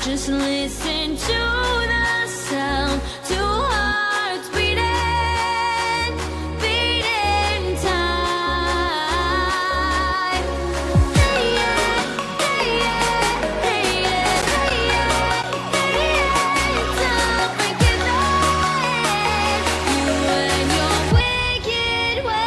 Just listen to the sound, two hearts beating, beating time. Hey yeah, hey yeah, hey yeah, hey yeah, hey yeah. Don't forget that you and your wicked ways.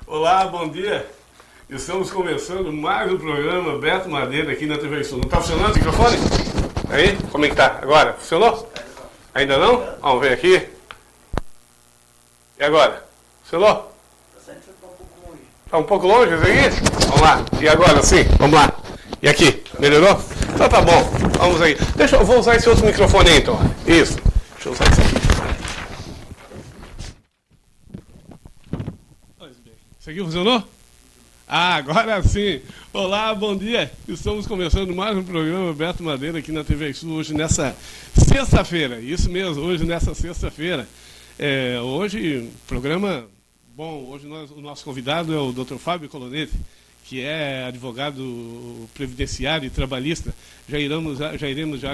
Olá, bom dia. Estamos começando mais um programa Beto Madeira aqui na TV Sul. Não está funcionando o microfone? Aí, como é que tá? Agora, funcionou? Ainda não? Vamos ver aqui. E agora? Funcionou? Está um pouco longe isso aqui? Vamos lá. E agora sim? Vamos lá. E aqui? Melhorou? Então tá bom. Vamos aí. Eu vou usar esse outro microfone aí então. Isso. Deixa eu usar esse aqui. Isso aqui funcionou? Ah, agora sim. Olá, bom dia. Estamos começando mais um programa Beto Madeira aqui na TV Sul, hoje nessa sexta-feira. Isso mesmo, hoje nessa sexta-feira. Hoje, programa bom. Hoje o nosso convidado é o Dr. Fábio Colonetti, que é advogado previdenciário e trabalhista. Já iremos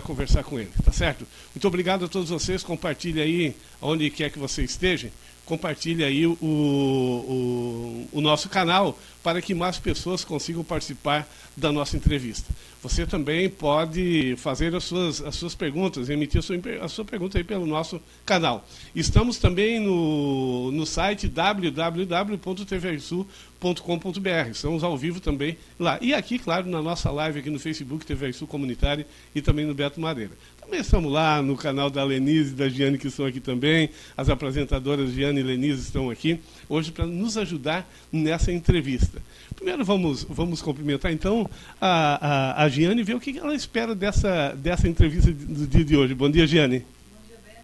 conversar com ele, tá certo? Muito obrigado a todos vocês. Compartilhe aí, onde quer que você esteja. Compartilhe aí o nosso canal para que mais pessoas consigam participar da nossa entrevista. Você também pode fazer as suas perguntas, emitir a sua pergunta aí pelo nosso canal. Estamos também no site www.tvsul.com.br. Estamos ao vivo também lá. E aqui, claro, na nossa live aqui no Facebook, TV Sul Comunitária, e também no Beto Madeira. Também estamos lá no canal da Lenise e da Giane, que estão aqui também. As apresentadoras Giane e Lenise estão aqui hoje para nos ajudar nessa entrevista. Primeiro vamos cumprimentar então a Giane e ver o que ela espera dessa entrevista do dia de hoje. Bom dia, Giane. Bom dia, Beto.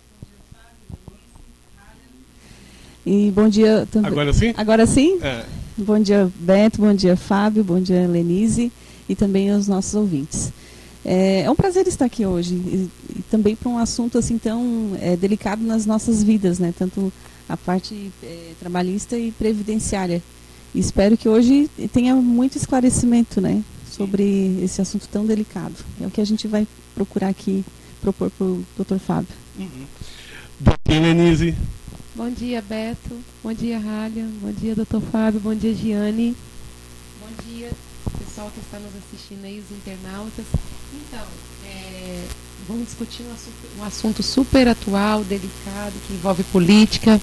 Bom dia, Fábio, Lenise. E bom dia também. Agora sim? Agora sim? É. Bom dia, Beto. Bom dia, Fábio. Bom dia, Lenise. E também aos nossos ouvintes. É um prazer estar aqui hoje e também para um assunto assim tão delicado nas nossas vidas, né? Tanto a parte trabalhista e previdenciária. E espero que hoje tenha muito esclarecimento, né, sobre esse assunto tão delicado. É o que a gente vai procurar aqui, propor para o Dr. Fábio. Bom dia, Lenise. Bom dia, Beto. Bom dia, Rália. Bom dia, Dr. Fábio. Bom dia, Giane. Bom dia, pessoal que está nos assistindo aí, os internautas. Então, vamos discutir um assunto super atual, delicado, que envolve política,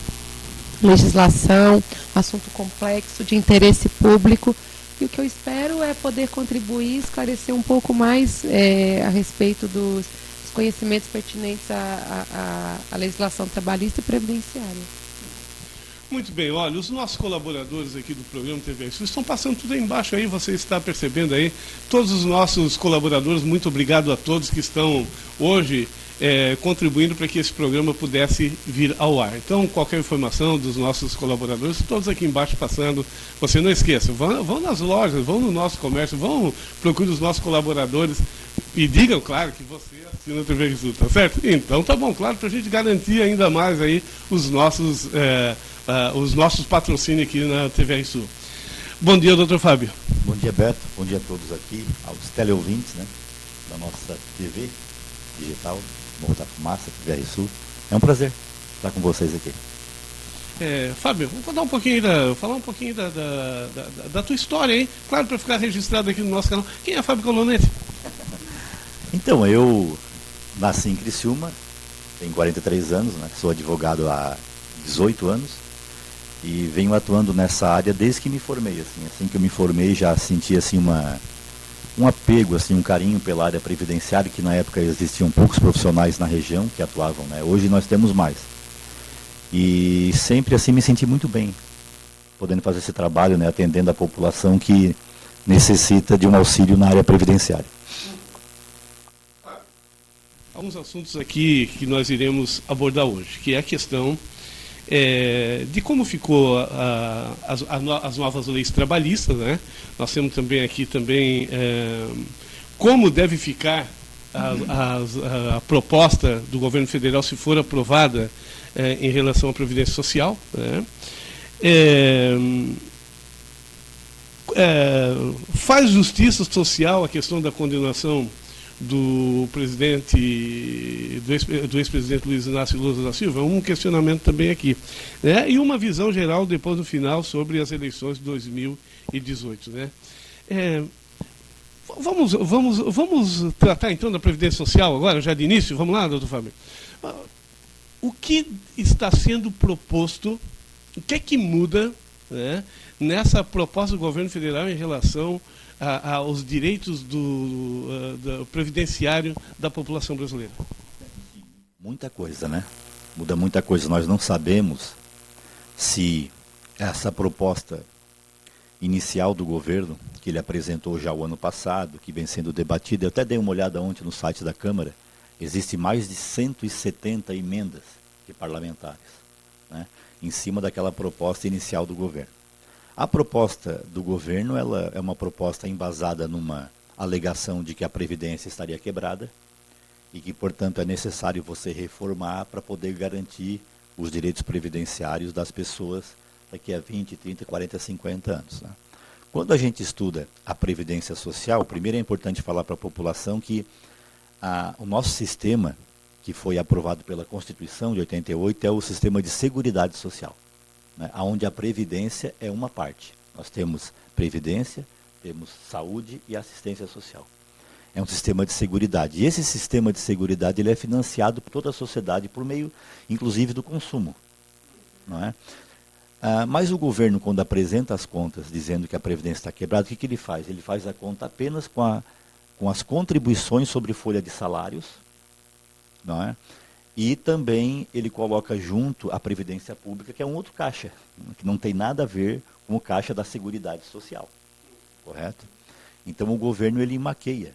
legislação, um assunto complexo, de interesse público. E o que eu espero é poder contribuir, esclarecer um pouco mais a respeito dos conhecimentos pertinentes à legislação trabalhista e previdenciária. Muito bem, olha, os nossos colaboradores aqui do programa TV Sul estão passando tudo aí embaixo aí, você está percebendo aí, todos os nossos colaboradores, muito obrigado a todos que estão hoje contribuindo para que esse programa pudesse vir ao ar. Então, qualquer informação dos nossos colaboradores, todos aqui embaixo passando, você não esqueça, vão nas lojas, vão no nosso comércio, vão procurar os nossos colaboradores e digam, claro, que você assina a TV Sul, tá certo? Então, tá bom, claro, para a gente garantir ainda mais aí os nossos patrocínios aqui na TV Sul. Bom dia, doutor Fábio. Bom dia, Beto. Bom dia a todos aqui, aos teleouvintes, né, da nossa TV digital, Morro da Fumaça, TV Sul. É um prazer estar com vocês aqui. Fábio, vamos falar um pouquinho da tua história, hein? Claro, para ficar registrado aqui no nosso canal. Quem é Fábio Colonete? Então, eu nasci em Criciúma, tenho 43 anos, né, sou advogado há 18 anos e venho atuando nessa área desde que me formei. Assim que eu me formei já senti assim, um apego, assim, um carinho pela área previdenciária, que na época existiam poucos profissionais na região que atuavam, né? Hoje nós temos mais. E sempre assim me senti muito bem, podendo fazer esse trabalho, né, atendendo a população que necessita de um auxílio na área previdenciária. Alguns assuntos aqui que nós iremos abordar hoje, que é a questão de como ficou as novas leis trabalhistas, né? Nós temos também aqui como deve ficar a proposta do governo federal se for aprovada em relação à Previdência Social, né? Faz justiça social a questão da condenação do ex-presidente Luiz Inácio Lula da Silva, um questionamento também aqui, né? E uma visão geral depois no final sobre as eleições de 2018, né? Vamos tratar então da Previdência Social agora, já de início? Vamos lá, doutor Fábio. O que está sendo proposto, o que é que muda, né, nessa proposta do governo federal em relação aos direitos do previdenciário da população brasileira? Muita coisa, né? Muda muita coisa. Nós não sabemos se essa proposta inicial do governo, que ele apresentou já o ano passado, que vem sendo debatida, eu até dei uma olhada ontem no site da Câmara, existe mais de 170 emendas de parlamentares, né, em cima daquela proposta inicial do governo. A proposta do governo, ela é uma proposta embasada numa alegação de que a Previdência estaria quebrada e que, portanto, é necessário você reformar para poder garantir os direitos previdenciários das pessoas daqui a 20, 30, 40, 50 anos. Né? Quando a gente estuda a Previdência Social, primeiro é importante falar para a população que o nosso sistema, que foi aprovado pela Constituição de 88, é o sistema de Seguridade Social, né, onde a Previdência é uma parte. Nós temos Previdência, temos Saúde e Assistência Social. É um sistema de seguridade. E esse sistema de seguridade ele é financiado por toda a sociedade por meio, inclusive, do consumo. Não é? Mas o governo, quando apresenta as contas dizendo que a Previdência está quebrada, o que ele faz? Ele faz a conta apenas com as contribuições sobre folha de salários, não é? E também ele coloca junto a Previdência Pública, que é um outro caixa, que não tem nada a ver com o caixa da Seguridade Social, correto? Então o governo ele maqueia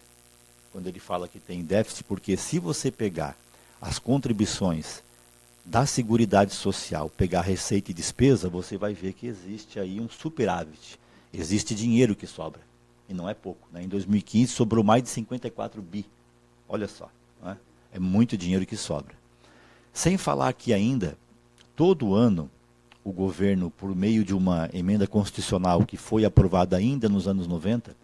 quando ele fala que tem déficit, porque se você pegar as contribuições da Seguridade Social, pegar receita e despesa, você vai ver que existe aí um superávit, existe dinheiro que sobra, e não é pouco, né? Em 2015 sobrou mais de 54 bi, olha só, não é? É muito dinheiro que sobra. Sem falar que ainda, todo ano, o governo, por meio de uma emenda constitucional que foi aprovada ainda nos anos 90,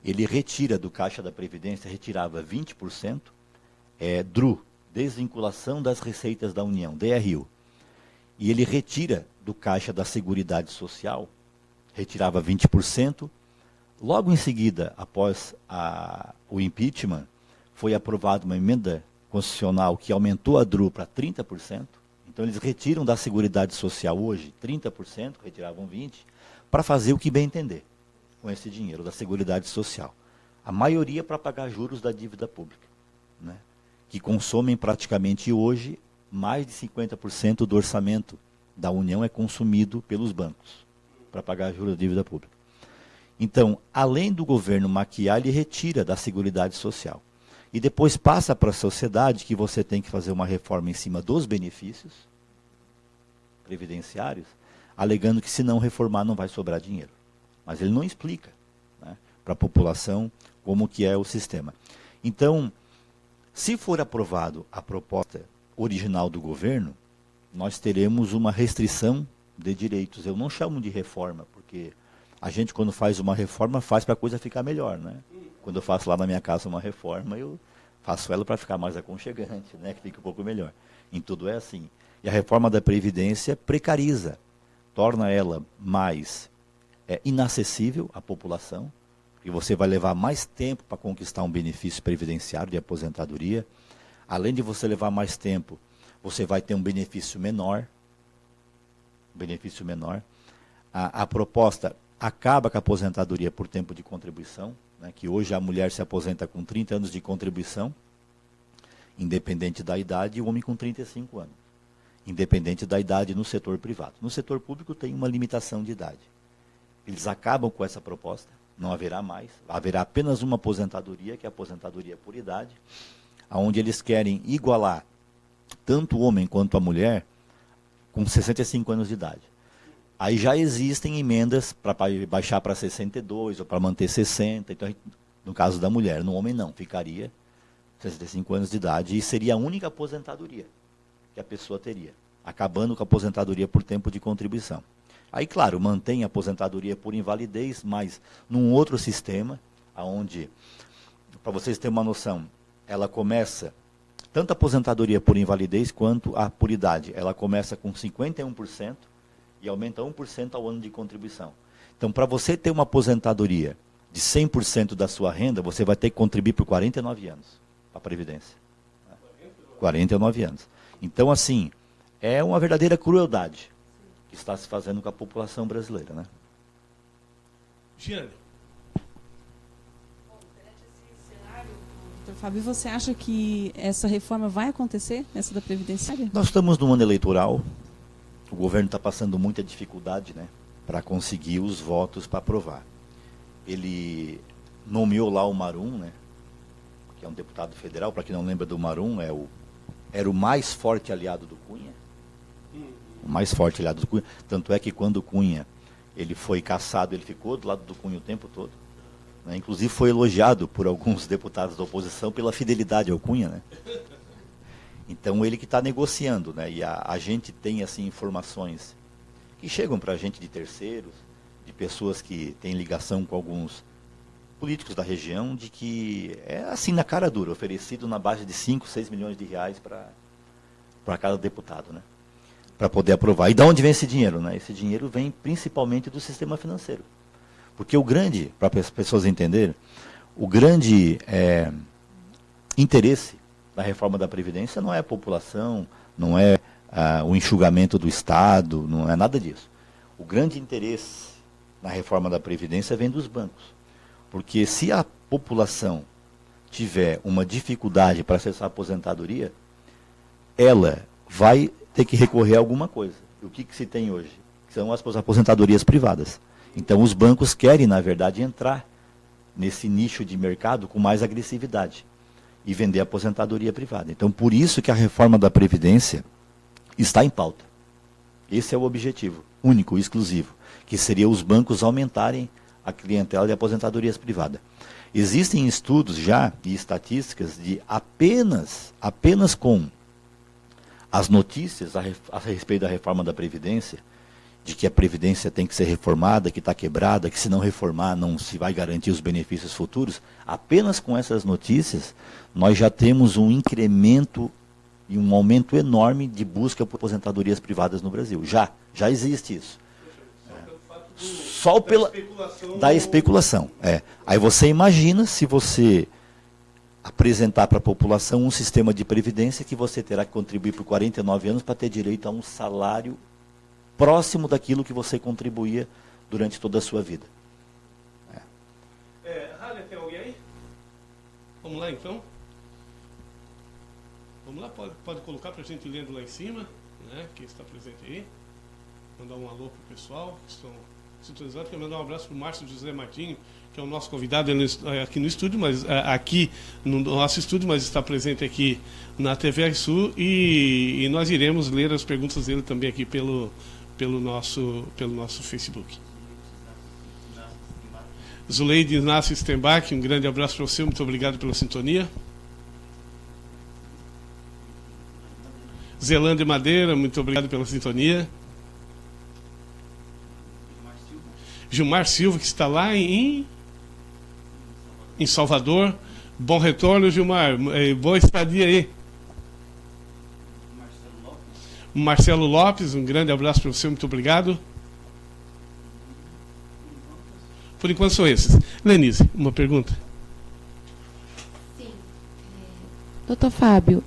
ele retira do Caixa da Previdência, retirava 20%, DRU, Desvinculação das Receitas da União, DRU. E ele retira do Caixa da Seguridade Social, retirava 20%. Logo em seguida, após o impeachment, foi aprovada uma emenda constitucional que aumentou a DRU para 30%. Então eles retiram da Seguridade Social hoje 30%, retiravam 20%, para fazer o que bem entender com esse dinheiro da Seguridade Social. A maioria para pagar juros da dívida pública, né, que consomem praticamente hoje mais de 50% do orçamento da União é consumido pelos bancos para pagar juros da dívida pública. Então, além do governo maquiar, ele retira da Seguridade Social. E depois passa para a sociedade que você tem que fazer uma reforma em cima dos benefícios previdenciários, alegando que se não reformar não vai sobrar dinheiro. Mas ele não explica, né, para a população como que é o sistema. Então, se for aprovado a proposta original do governo, nós teremos uma restrição de direitos. Eu não chamo de reforma, porque a gente, quando faz uma reforma, faz para a coisa ficar melhor, né? Quando eu faço lá na minha casa uma reforma, eu faço ela para ficar mais aconchegante, né? Que fique um pouco melhor. Em tudo é assim. E a reforma da Previdência precariza, torna ela mais inacessível à população, e você vai levar mais tempo para conquistar um benefício previdenciário de aposentadoria. Além de você levar mais tempo, você vai ter um benefício menor. A proposta acaba com a aposentadoria por tempo de contribuição, né, que hoje a mulher se aposenta com 30 anos de contribuição, independente da idade, e o homem com 35 anos, independente da idade no setor privado. No setor público tem uma limitação de idade. Eles acabam com essa proposta, não haverá mais, haverá apenas uma aposentadoria, que é a aposentadoria por idade, onde eles querem igualar tanto o homem quanto a mulher com 65 anos de idade. Aí já existem emendas para baixar para 62 ou para manter 60, então, no caso da mulher. No homem não, ficaria 65 anos de idade e seria a única aposentadoria que a pessoa teria, acabando com a aposentadoria por tempo de contribuição. Aí, claro, mantém a aposentadoria por invalidez, mas num outro sistema, onde, para vocês terem uma noção, ela começa, tanto a aposentadoria por invalidez quanto a por idade, ela começa com 51%, e aumenta 1% ao ano de contribuição. Então, para você ter uma aposentadoria de 100% da sua renda, você vai ter que contribuir por 49 anos para a Previdência. 49 anos. Então, assim, é uma verdadeira crueldade que está se fazendo com a população brasileira, né? Giane. Doutor Fábio, você acha que essa reforma vai acontecer, essa da Previdenciária? Nós estamos num ano eleitoral. O governo está passando muita dificuldade, né, para conseguir os votos para aprovar. Ele nomeou lá o Marum, né, que é um deputado federal, para quem não lembra do Marum, era o mais forte aliado do Cunha. O mais forte aliado do Cunha. Tanto é que quando o Cunha ele foi cassado, ele ficou do lado do Cunha o tempo todo. Né, inclusive foi elogiado por alguns deputados da oposição pela fidelidade ao Cunha, né? Então, ele que está negociando, né? E a gente tem assim, informações que chegam para a gente de terceiros, de pessoas que têm ligação com alguns políticos da região, de que é assim na cara dura, oferecido na base de 5, 6 milhões de reais para cada deputado, né? Para poder aprovar. E de onde vem esse dinheiro? Né? Esse dinheiro vem principalmente do sistema financeiro. Porque o grande, para as pessoas entenderem, o grande interesse da reforma da Previdência não é a população, não é o enxugamento do Estado, não é nada disso. O grande interesse na reforma da Previdência vem dos bancos. Porque se a população tiver uma dificuldade para acessar a aposentadoria, ela vai ter que recorrer a alguma coisa. E o que se tem hoje? São as aposentadorias privadas. Então os bancos querem, na verdade, entrar nesse nicho de mercado com mais agressividade e vender a aposentadoria privada. Então, por isso que a reforma da Previdência está em pauta. Esse é o objetivo, único, exclusivo, que seria os bancos aumentarem a clientela de aposentadorias privadas. Existem estudos já e estatísticas de apenas com as notícias a respeito da reforma da Previdência, de que a Previdência tem que ser reformada, que está quebrada, que se não reformar não se vai garantir os benefícios futuros, apenas com essas notícias, nós já temos um incremento e um aumento enorme de busca por aposentadorias privadas no Brasil. Já existe isso. Só pela da especulação. Aí você imagina se você apresentar para a população um sistema de previdência que você terá que contribuir por 49 anos para ter direito a um salário próximo daquilo que você contribuía durante toda a sua vida. Rália, tem alguém aí? Vamos lá, então? Vamos lá, pode colocar para a gente lendo lá em cima, né? Quem está presente aí. mandar um alô para o pessoal que estão sintonizados. Quero mandar um abraço para o Márcio José Martins, que é o nosso convidado aqui no estúdio, mas aqui no nosso estúdio, mas está presente aqui na TV Sul, e nós iremos ler as perguntas dele também aqui pelo nosso Facebook. Zuleide Inácio Stenbach, um grande abraço para você, muito obrigado pela sintonia. Zelândia Madeira, muito obrigado pela sintonia. Gilmar Silva, que está lá em Salvador. Bom retorno, Gilmar. Boa estadia aí. Marcelo Lopes, um grande abraço para você, muito obrigado. Por enquanto são esses. Lenise, uma pergunta? Sim. Doutor Fábio,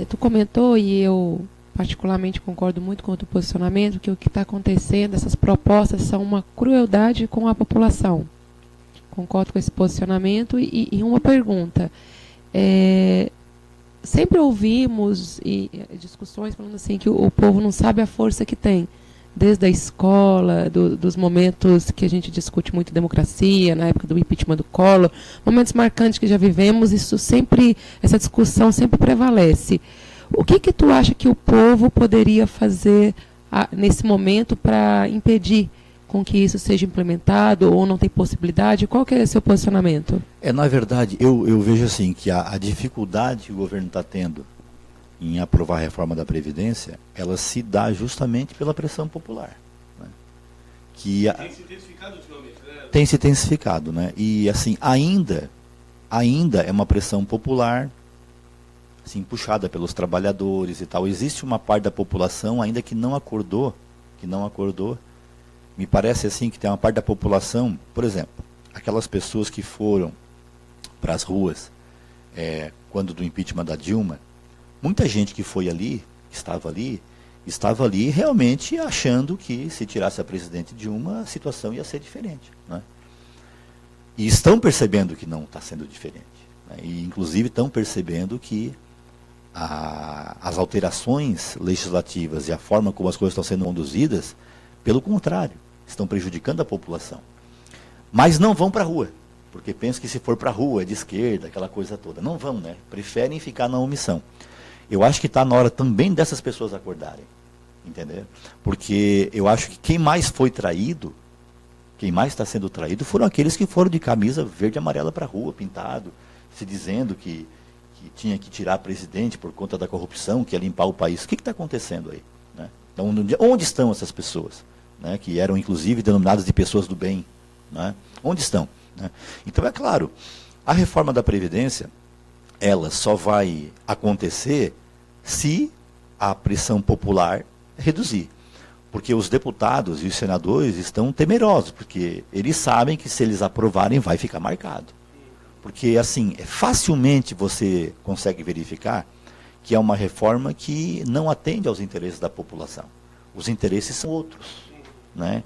tu comentou, e eu particularmente concordo muito com o teu posicionamento, que o que está acontecendo, essas propostas são uma crueldade com a população. Concordo com esse posicionamento. E uma pergunta. Sempre ouvimos discussões falando assim que o povo não sabe a força que tem, desde a escola, dos momentos que a gente discute muito democracia, na época do impeachment do Collor, momentos marcantes que já vivemos, essa discussão sempre prevalece. O que tu acha que o povo poderia fazer nesse momento para impedir com que isso seja implementado, ou não tem possibilidade? Qual que é o seu posicionamento? Na verdade, eu vejo assim, que a dificuldade que o governo está tendo em aprovar a reforma da Previdência, ela se dá justamente pela pressão popular. Né? Tem se intensificado ultimamente, né? Tem se intensificado, né? E assim, ainda é uma pressão popular, assim, puxada pelos trabalhadores e tal. Existe uma parte da população ainda que não acordou. Me parece assim que tem uma parte da população, por exemplo, aquelas pessoas que foram para as ruas quando do impeachment da Dilma, muita gente que foi ali, estava ali realmente achando que se tirasse a presidente Dilma, a situação ia ser diferente. Né? E estão percebendo que não está sendo diferente. Né? E inclusive estão percebendo que as alterações legislativas e a forma como as coisas estão sendo conduzidas, pelo contrário, estão prejudicando a população. Mas não vão para a rua, porque pensam que se for para a rua é de esquerda, aquela coisa toda. Não vão, né? Preferem ficar na omissão. Eu acho que está na hora também dessas pessoas acordarem, entendeu? Porque eu acho que quem mais foi traído, quem mais está sendo traído, foram aqueles que foram de camisa verde e amarela para a rua, pintado, se dizendo que tinha que tirar a presidente por conta da corrupção, que ia limpar o país. O que está acontecendo aí? Né? Então, onde estão essas pessoas? Né, que eram inclusive denominadas de pessoas do bem, né? Onde estão? Né? Então é claro, a reforma da Previdência, ela só vai acontecer se a pressão popular reduzir, porque os deputados e os senadores estão temerosos, porque eles sabem que se eles aprovarem vai ficar marcado, porque assim, facilmente você consegue verificar que é uma reforma que não atende aos interesses da população, os interesses são outros. Né?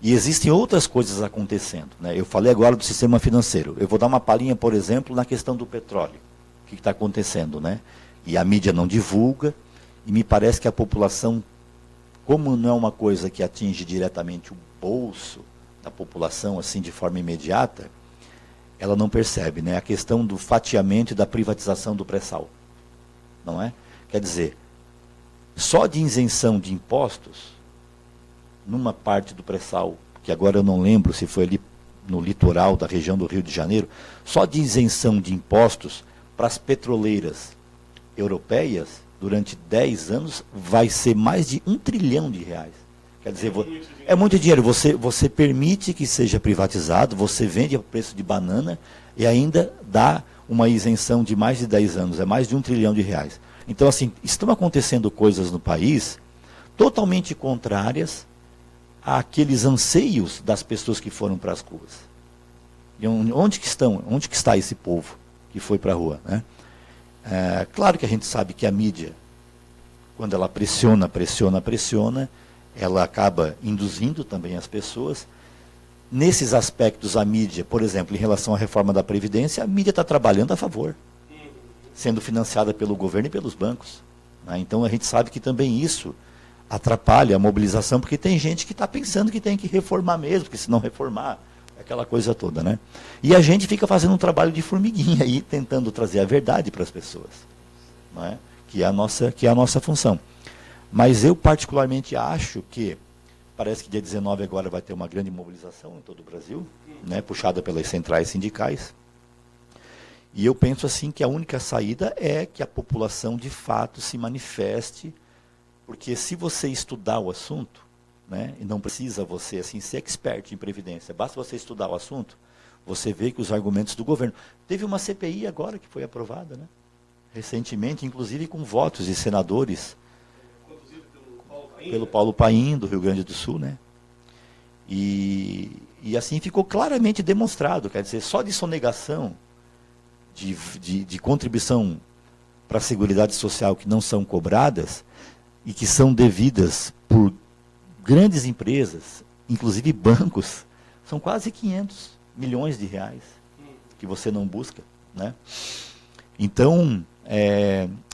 E existem outras coisas acontecendo. Né? Eu falei agora do sistema financeiro. Eu vou dar uma palhinha, por exemplo, na questão do petróleo. O que está acontecendo? Né? E a mídia não divulga, e me parece que a população, como não é uma coisa que atinge diretamente o bolso da população, assim, de forma imediata, ela não percebe. Né? A questão do fatiamento e da privatização do pré-sal. Não é? Quer dizer, só de isenção de impostos, numa parte do pré-sal, que agora eu não lembro se foi ali no litoral da região do Rio de Janeiro, só de isenção de impostos para as petroleiras europeias, durante 10 anos, vai ser mais de R$1 trilhão. Quer dizer, é muito dinheiro. Você permite que seja privatizado, você vende a preço de banana e ainda dá uma isenção de mais de 10 anos, é mais de R$1 trilhão. Então, assim, estão acontecendo coisas no país totalmente contrárias àqueles anseios das pessoas que foram para as ruas. E onde que está esse povo que foi para a rua? Né? Claro que a gente sabe que a mídia, quando ela pressiona, ela acaba induzindo também as pessoas. Nesses aspectos, a mídia, por exemplo, em relação à reforma da Previdência, a mídia está trabalhando a favor, sendo financiada pelo governo e pelos bancos. Né? Então a gente sabe que também isso atrapalha a mobilização, porque tem gente que está pensando que tem que reformar mesmo, porque se não reformar, aquela coisa toda, né? E a gente fica fazendo um trabalho de formiguinha aí, tentando trazer a verdade para as pessoas, não é? Que é a nossa função. Mas eu particularmente acho que, parece que dia 19 agora vai ter uma grande mobilização em todo o Brasil, né, puxada pelas centrais sindicais. E eu penso assim que a única saída é que a população de fato se manifeste, porque se você estudar o assunto, né, e não precisa você assim ser expert em previdência, basta você estudar o assunto, você vê que os argumentos do governo. Teve uma CPI agora que foi aprovada, né, recentemente, inclusive com votos de senadores, pelo Paulo Paim, do Rio Grande do Sul, né? E assim ficou claramente demonstrado, quer dizer, só de sonegação de contribuição para a Seguridade Social que não são cobradas e que são devidas por grandes empresas, inclusive bancos, são quase 500 milhões de reais que você não busca, né? Então,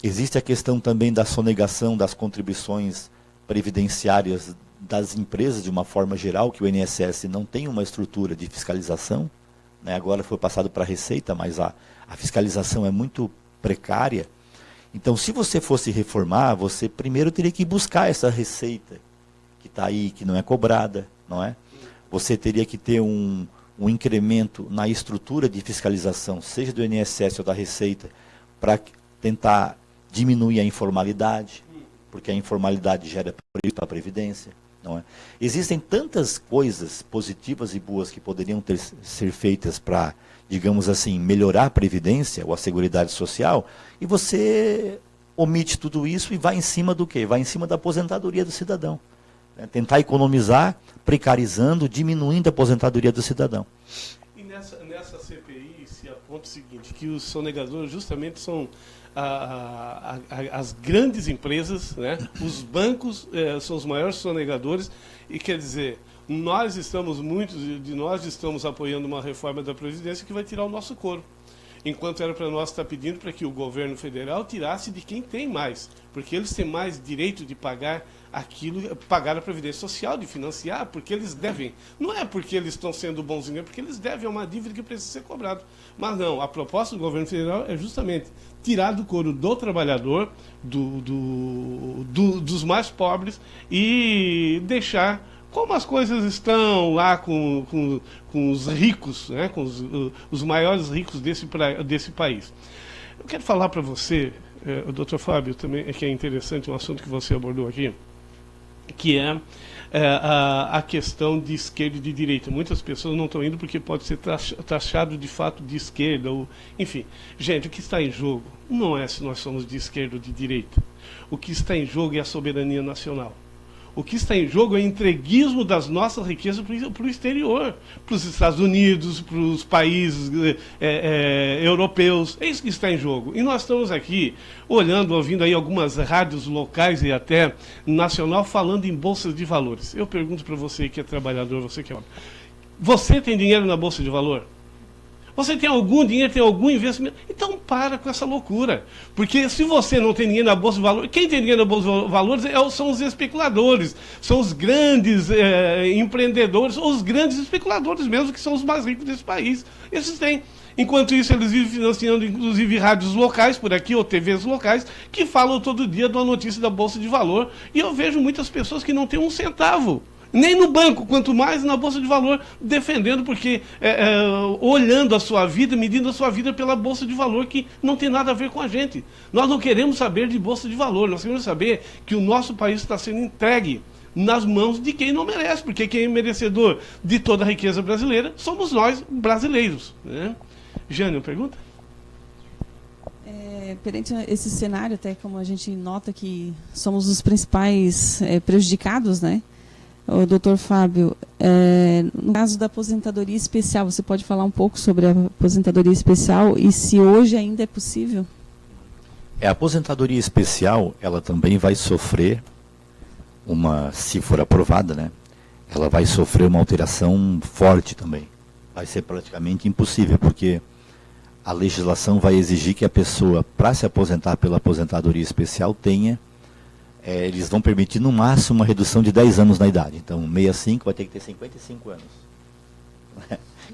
existe a questão também da sonegação das contribuições previdenciárias das empresas de uma forma geral, que o INSS não tem uma estrutura de fiscalização, né? Agora foi passado para a Receita, mas a fiscalização é muito precária. Então, se você fosse reformar, você primeiro teria que buscar essa receita que está aí, que não é cobrada, não é? Você teria que ter um incremento na estrutura de fiscalização, seja do INSS ou da Receita, para tentar diminuir a informalidade, porque a informalidade gera prejuízo para a Previdência, não é? Existem tantas coisas positivas e boas que poderiam ser feitas para, digamos assim, melhorar a Previdência ou a Seguridade Social, e você omite tudo isso e vai em cima do quê? Vai em cima da aposentadoria do cidadão. Né? Tentar economizar, precarizando, diminuindo a aposentadoria do cidadão. E nessa CPI se aponta o seguinte, que os sonegadores justamente são as grandes empresas, né? Os bancos são os maiores sonegadores, e quer dizer, muitos de nós estamos apoiando uma reforma da Previdência que vai tirar o nosso couro. Enquanto era para nós estar pedindo para que o governo federal tirasse de quem tem mais, porque eles têm mais direito de pagar pagar a Previdência Social, de financiar, porque eles devem. Não é porque eles estão sendo bonzinhos, é porque eles devem, é uma dívida que precisa ser cobrada. Mas não, a proposta do governo federal é justamente tirar do couro do trabalhador, dos mais pobres, e deixar como as coisas estão lá com os ricos, né, com os maiores ricos desse país. Eu quero falar para você, doutor Fábio, também, que é interessante um assunto que você abordou aqui, que é a questão de esquerda e de direita. Muitas pessoas não estão indo porque pode ser taxado de fato de esquerda, ou, enfim. Gente, o que está em jogo não é se nós somos de esquerda ou de direita. O que está em jogo é a soberania nacional. O que está em jogo é o entreguismo das nossas riquezas para o exterior, para os Estados Unidos, para os países europeus. É isso que está em jogo. E nós estamos aqui olhando, ouvindo aí algumas rádios locais e até nacional falando em bolsas de valores. Eu pergunto para você que é trabalhador, você que é homem, você tem dinheiro na bolsa de valor? Você tem algum dinheiro, tem algum investimento? Então para com essa loucura. Porque se você não tem dinheiro na Bolsa de Valores, quem tem dinheiro na Bolsa de Valores são os especuladores, são os grandes empreendedores, ou os grandes especuladores mesmo, que são os mais ricos desse país. Esses têm. Enquanto isso, eles vivem financiando, inclusive, rádios locais por aqui, ou TVs locais, que falam todo dia de uma notícia da Bolsa de Valor. E eu vejo muitas pessoas que não têm um centavo. Nem no banco, quanto mais na Bolsa de Valor, defendendo, porque olhando a sua vida, medindo a sua vida pela Bolsa de Valor, que não tem nada a ver com a gente. Nós não queremos saber de Bolsa de Valor, nós queremos saber que o nosso país está sendo entregue nas mãos de quem não merece, porque quem é merecedor de toda a riqueza brasileira somos nós, brasileiros. Né? Jânio, pergunta? Perante esse cenário, até como a gente nota que somos os principais prejudicados, né? O doutor Fábio, no caso da aposentadoria especial, você pode falar um pouco sobre a aposentadoria especial e se hoje ainda é possível? A aposentadoria especial, ela também vai sofrer se for aprovada, né? Ela vai sofrer uma alteração forte também. Vai ser praticamente impossível, porque a legislação vai exigir que a pessoa, para se aposentar pela aposentadoria especial, tenha eles vão permitir no máximo uma redução de 10 anos na idade. Então, 65 vai ter que ter 55 anos.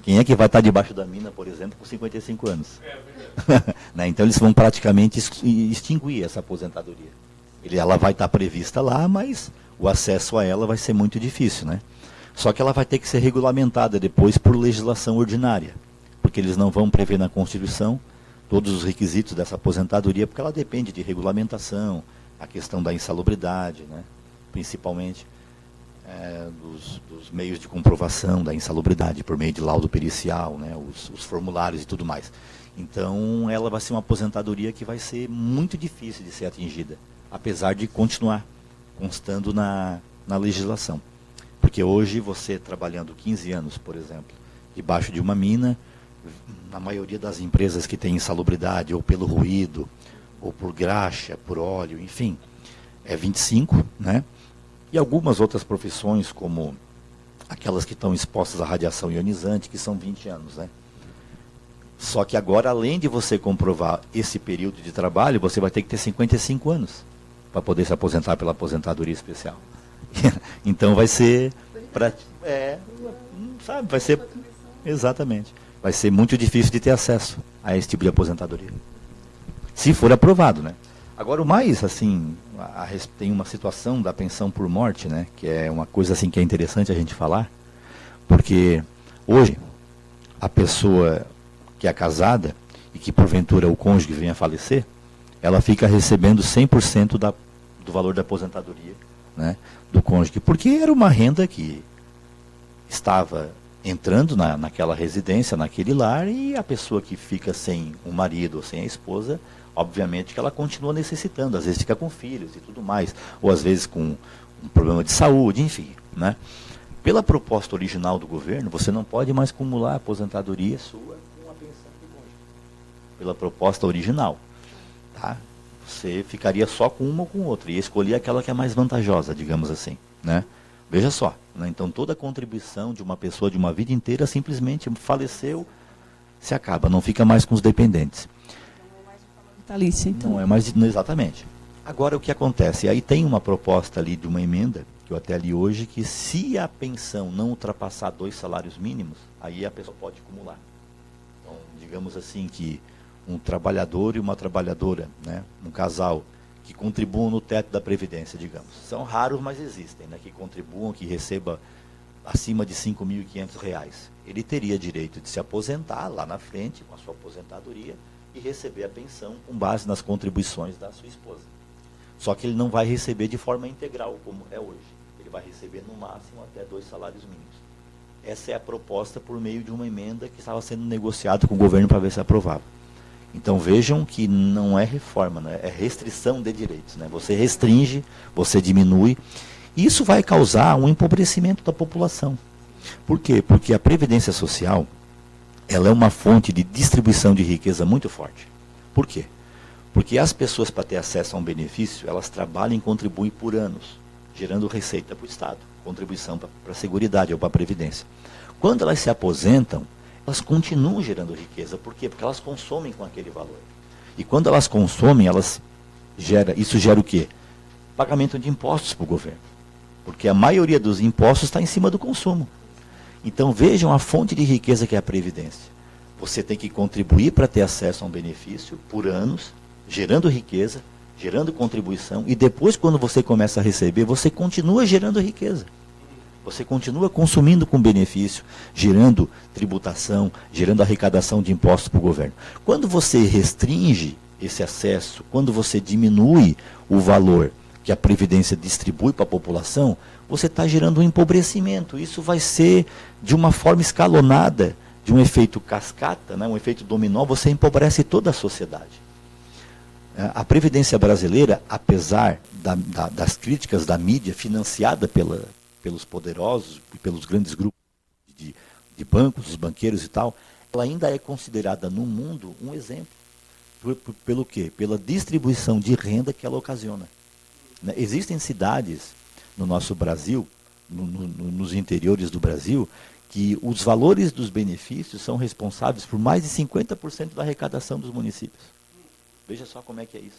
Quem é que vai estar debaixo da mina, por exemplo, com 55 anos? Né? Então, eles vão praticamente extinguir essa aposentadoria. Ela vai estar prevista lá, mas o acesso a ela vai ser muito difícil, né? Só que ela vai ter que ser regulamentada depois por legislação ordinária, porque eles não vão prever na Constituição todos os requisitos dessa aposentadoria, porque ela depende de regulamentação, a questão da insalubridade, né? Principalmente dos meios de comprovação da insalubridade, por meio de laudo pericial, né? Os formulários e tudo mais. Então, ela vai ser uma aposentadoria que vai ser muito difícil de ser atingida, apesar de continuar constando na legislação. Porque hoje, você trabalhando 15 anos, por exemplo, debaixo de uma mina, na maioria das empresas que têm insalubridade, ou pelo ruído, ou por graxa, por óleo, enfim, é 25, né? E algumas outras profissões, como aquelas que estão expostas à radiação ionizante, que são 20 anos, né? Só que agora, além de você comprovar esse período de trabalho, você vai ter que ter 55 anos para poder se aposentar pela aposentadoria especial. Então vai ser... sabe, vai ser... Exatamente. Vai ser muito difícil de ter acesso a esse tipo de aposentadoria. Se for aprovado, né? Agora, o mais, assim, tem uma situação da pensão por morte, né? Que é uma coisa, assim, que é interessante a gente falar. Porque hoje, a pessoa que é casada e que, porventura, o cônjuge venha a falecer, ela fica recebendo 100% do valor da aposentadoria, né, do cônjuge. Porque era uma renda que estava entrando naquela residência, naquele lar, e a pessoa que fica sem o marido ou sem a esposa, obviamente que ela continua necessitando, às vezes fica com filhos e tudo mais, ou às vezes com um problema de saúde, enfim, né? Pela proposta original do governo, você não pode mais acumular a aposentadoria sua com a pensão do cônjuge. Pela proposta original, tá? Você ficaria só com uma ou com outra, e escolher aquela que é mais vantajosa, digamos assim, né? Veja só, né? Então toda a contribuição de uma pessoa de uma vida inteira simplesmente faleceu, se acaba, não fica mais com os dependentes. Vitalícia, então. Não é mais, exatamente. Agora o que acontece? Aí tem uma proposta ali de uma emenda, que eu até li hoje, que se a pensão não ultrapassar 2 salários mínimos, aí a pessoa pode acumular. Então, digamos assim que um trabalhador e uma trabalhadora, né, um casal, que contribuam no teto da Previdência, digamos. São raros, mas existem, né, que contribuam, que receba acima de R$ 5.500. Ele teria direito de se aposentar lá na frente, com a sua aposentadoria, e receber a pensão com base nas contribuições da sua esposa. Só que ele não vai receber de forma integral, como é hoje. Ele vai receber no máximo até 2 salários mínimos. Essa é a proposta por meio de uma emenda que estava sendo negociada com o governo para ver se aprovava. Então vejam que não é reforma, né? É restrição de direitos, né? Você restringe, você diminui. E isso vai causar um empobrecimento da população. Por quê? Porque a Previdência Social, ela é uma fonte de distribuição de riqueza muito forte. Por quê? Porque as pessoas, para ter acesso a um benefício, elas trabalham e contribuem por anos, gerando receita para o Estado, contribuição para a Seguridade ou para a Previdência. Quando elas se aposentam, elas continuam gerando riqueza. Por quê? Porque elas consomem com aquele valor. E quando elas consomem, isso gera o quê? Pagamento de impostos para o governo. Porque a maioria dos impostos está em cima do consumo. Então vejam a fonte de riqueza que é a Previdência. Você tem que contribuir para ter acesso a um benefício por anos, gerando riqueza, gerando contribuição, e depois, quando você começa a receber, você continua gerando riqueza. Você continua consumindo com benefício, gerando tributação, gerando arrecadação de impostos para o governo. Quando você restringe esse acesso, quando você diminui o valor que a Previdência distribui para a população, você está gerando um empobrecimento. Isso vai ser de uma forma escalonada, de um efeito cascata, né, um efeito dominó, você empobrece toda a sociedade. A Previdência brasileira, apesar das críticas da mídia financiada pelos poderosos e pelos grandes grupos de bancos, os banqueiros e tal, ela ainda é considerada no mundo um exemplo. Pelo quê? Pela distribuição de renda que ela ocasiona. Existem cidades no nosso Brasil, nos interiores do Brasil, que os valores dos benefícios são responsáveis por mais de 50% da arrecadação dos municípios. Veja só como é que é isso.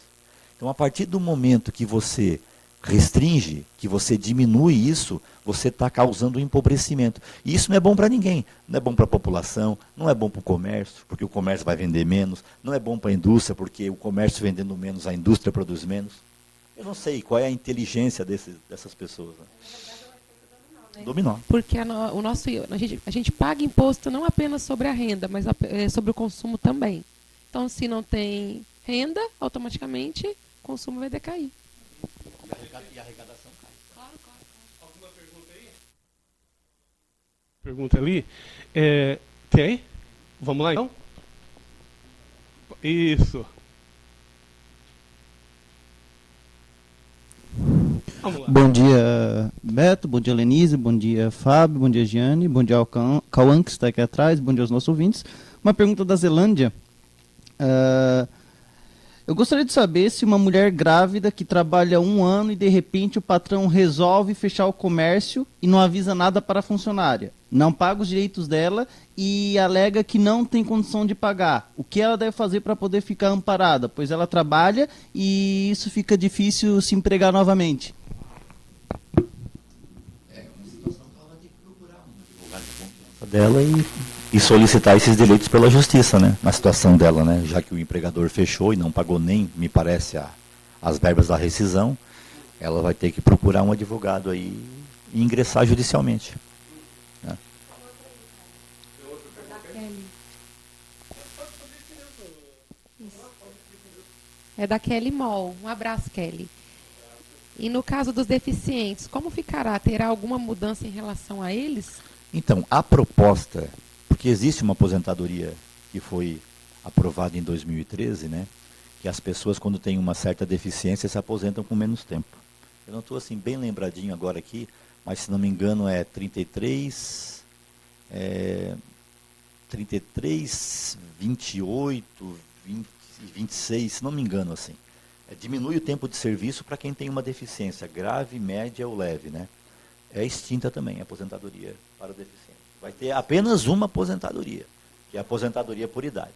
Então, a partir do momento que você restringe, que você diminui isso, você está causando um empobrecimento. E isso não é bom para ninguém. Não é bom para a população, não é bom para o comércio, porque o comércio vai vender menos, não é bom para a indústria, porque o comércio vendendo menos, a indústria produz menos. Eu não sei qual é a inteligência dessas pessoas. Né? Dominó. Porque a gente paga imposto não apenas sobre a renda, mas sobre o consumo também. Então, se não tem renda, automaticamente o consumo vai decair. E a arrecadação cai. Claro. Alguma pergunta aí? Pergunta ali. Tem? Vamos lá, então? Isso. Vamos lá. Bom dia, Beto. Bom dia, Lenise. Bom dia, Fábio. Bom dia, Giane. Bom dia ao Cauã, que está aqui atrás. Bom dia aos nossos ouvintes. Uma pergunta da Zelândia. Eu gostaria de saber se uma mulher grávida que trabalha 1 ano e de repente o patrão resolve fechar o comércio e não avisa nada para a funcionária, não paga os direitos dela e alega que não tem condição de pagar. O que ela deve fazer para poder ficar amparada? Pois ela trabalha e isso fica difícil se empregar novamente. É uma situação que ela vai ter que procurar um advogado de confiança dela e solicitar esses direitos pela justiça, né? Na situação dela, né? Já que o empregador fechou e não pagou nem, me parece, as verbas da rescisão, ela vai ter que procurar um advogado aí e ingressar judicialmente. Né? É da Kelly Moll. Um abraço, Kelly. E no caso dos deficientes, como ficará? Terá alguma mudança em relação a eles? Então, a proposta, porque existe uma aposentadoria que foi aprovada em 2013, né? Que as pessoas, quando têm uma certa deficiência, se aposentam com menos tempo. Eu não estou assim, bem lembradinho agora aqui, mas se não me engano é 33, 28, 20, 26, se não me engano assim. Diminui o tempo de serviço para quem tem uma deficiência grave, média ou leve, né? É extinta também a aposentadoria para o deficiente. Vai ter apenas uma aposentadoria, que é a aposentadoria por idade.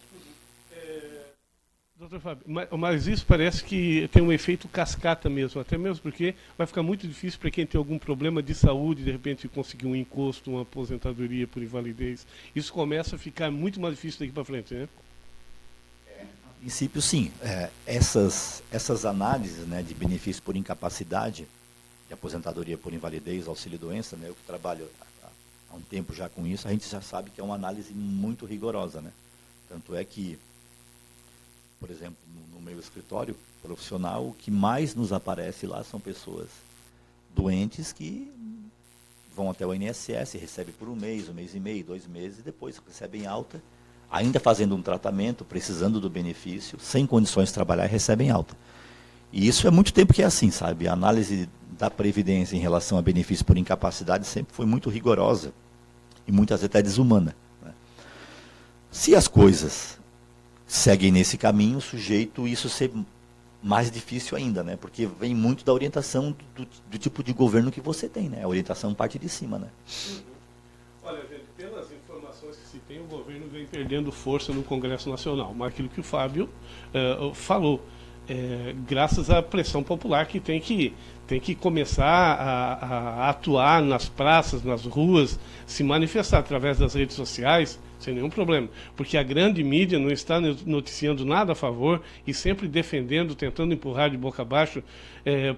Doutor Fábio, mas isso parece que tem um efeito cascata mesmo, até mesmo porque vai ficar muito difícil para quem tem algum problema de saúde, de repente conseguir um encosto, uma aposentadoria por invalidez. Isso começa a ficar muito mais difícil daqui para frente, né? A princípio, sim. Essas análises, né, de benefício por incapacidade, de aposentadoria por invalidez, auxílio-doença, né, eu que trabalho há um tempo já com isso, a gente já sabe que é uma análise muito rigorosa, né? Tanto é que, por exemplo, no meu escritório profissional, o que mais nos aparece lá são pessoas doentes que vão até o INSS, recebem por um mês e meio, 2 meses, e depois recebem alta, ainda fazendo um tratamento, precisando do benefício, sem condições de trabalhar, recebem alta. E isso é muito tempo que é assim, sabe? A análise da Previdência em relação a benefício por incapacidade sempre foi muito rigorosa e muitas vezes até desumana. Né? Se as coisas seguem nesse caminho, sujeito isso ser mais difícil ainda, né? Porque vem muito da orientação do tipo de governo que você tem, né? A orientação parte de cima, né? Olha, gente, pelas informações que se tem, o governo vem perdendo força no Congresso Nacional. Mas aquilo que o Fábio falou, graças à pressão popular que tem que começar a atuar nas praças, nas ruas, se manifestar através das redes sociais, sem nenhum problema. Porque a grande mídia não está noticiando nada a favor e sempre defendendo, tentando empurrar de boca abaixo,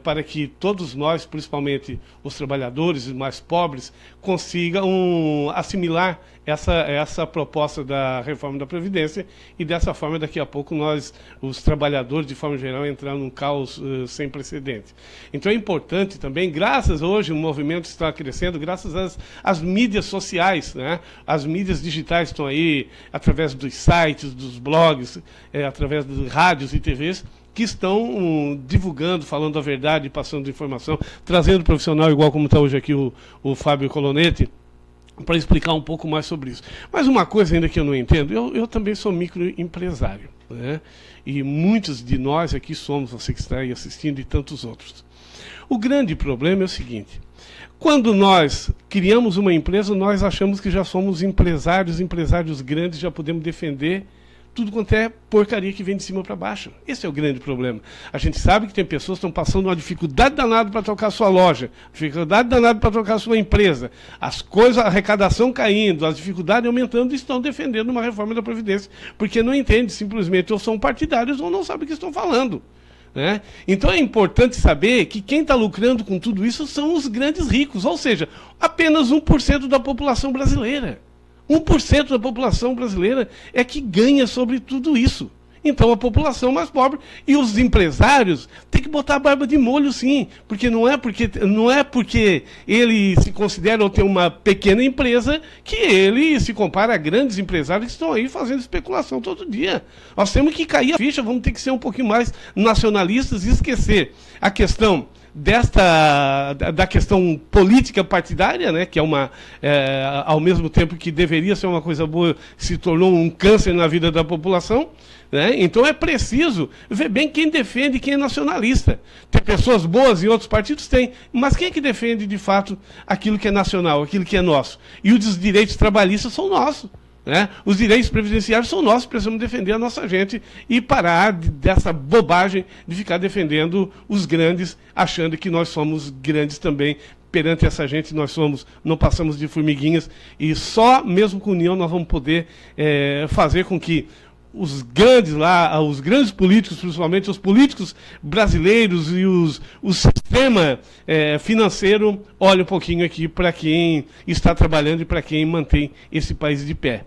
para que todos nós, principalmente os trabalhadores mais pobres, consigam assimilar essa proposta da reforma da Previdência e dessa forma, daqui a pouco, nós, os trabalhadores, de forma geral, entrar num caos sem precedente. Então é importante também, graças hoje, o movimento está crescendo, graças às mídias sociais, né? As mídias digitais estão aí, através dos sites, dos blogs, através de rádios e TVs, que estão divulgando, falando a verdade, passando informação, trazendo profissional, igual como está hoje aqui o Fábio Colonetti, para explicar um pouco mais sobre isso. Mas uma coisa ainda que eu não entendo, eu também sou microempresário, né? E muitos de nós aqui somos, você que está aí assistindo, e tantos outros. O grande problema é o seguinte: quando nós criamos uma empresa, nós achamos que já somos empresários grandes, já podemos defender tudo quanto é porcaria que vem de cima para baixo. Esse é o grande problema. A gente sabe que tem pessoas que estão passando uma dificuldade danada para tocar sua loja, dificuldade danada para tocar sua empresa, as coisas, a arrecadação caindo, as dificuldades aumentando, e estão defendendo uma reforma da Previdência, porque não entende, simplesmente ou são partidários ou não sabem o que estão falando. Né? Então é importante saber que quem está lucrando com tudo isso são os grandes ricos, ou seja, apenas 1% da população brasileira. 1% da população brasileira é que ganha sobre tudo isso. Então a população mais pobre e os empresários têm que botar a barba de molho, sim, porque não é porque ele se considera ou tem uma pequena empresa que ele se compara a grandes empresários que estão aí fazendo especulação todo dia. Nós temos que cair a ficha, vamos ter que ser um pouquinho mais nacionalistas e esquecer a questão da questão política partidária, né, que é ao mesmo tempo que deveria ser uma coisa boa, se tornou um câncer na vida da população. Né? Então é preciso ver bem quem defende e quem é nacionalista. Tem pessoas boas em outros partidos? Tem, mas quem é que defende de fato aquilo que é nacional, aquilo que é nosso? E os direitos trabalhistas são nossos. Né? Os direitos previdenciários são nossos, precisamos defender a nossa gente e parar dessa bobagem de ficar defendendo os grandes, achando que nós somos grandes também. Perante essa gente não passamos de formiguinhas, e só mesmo com união nós vamos poder fazer com que os grandes políticos, principalmente os políticos brasileiros e o sistema financeiro, olhem um pouquinho aqui para quem está trabalhando e para quem mantém esse país de pé.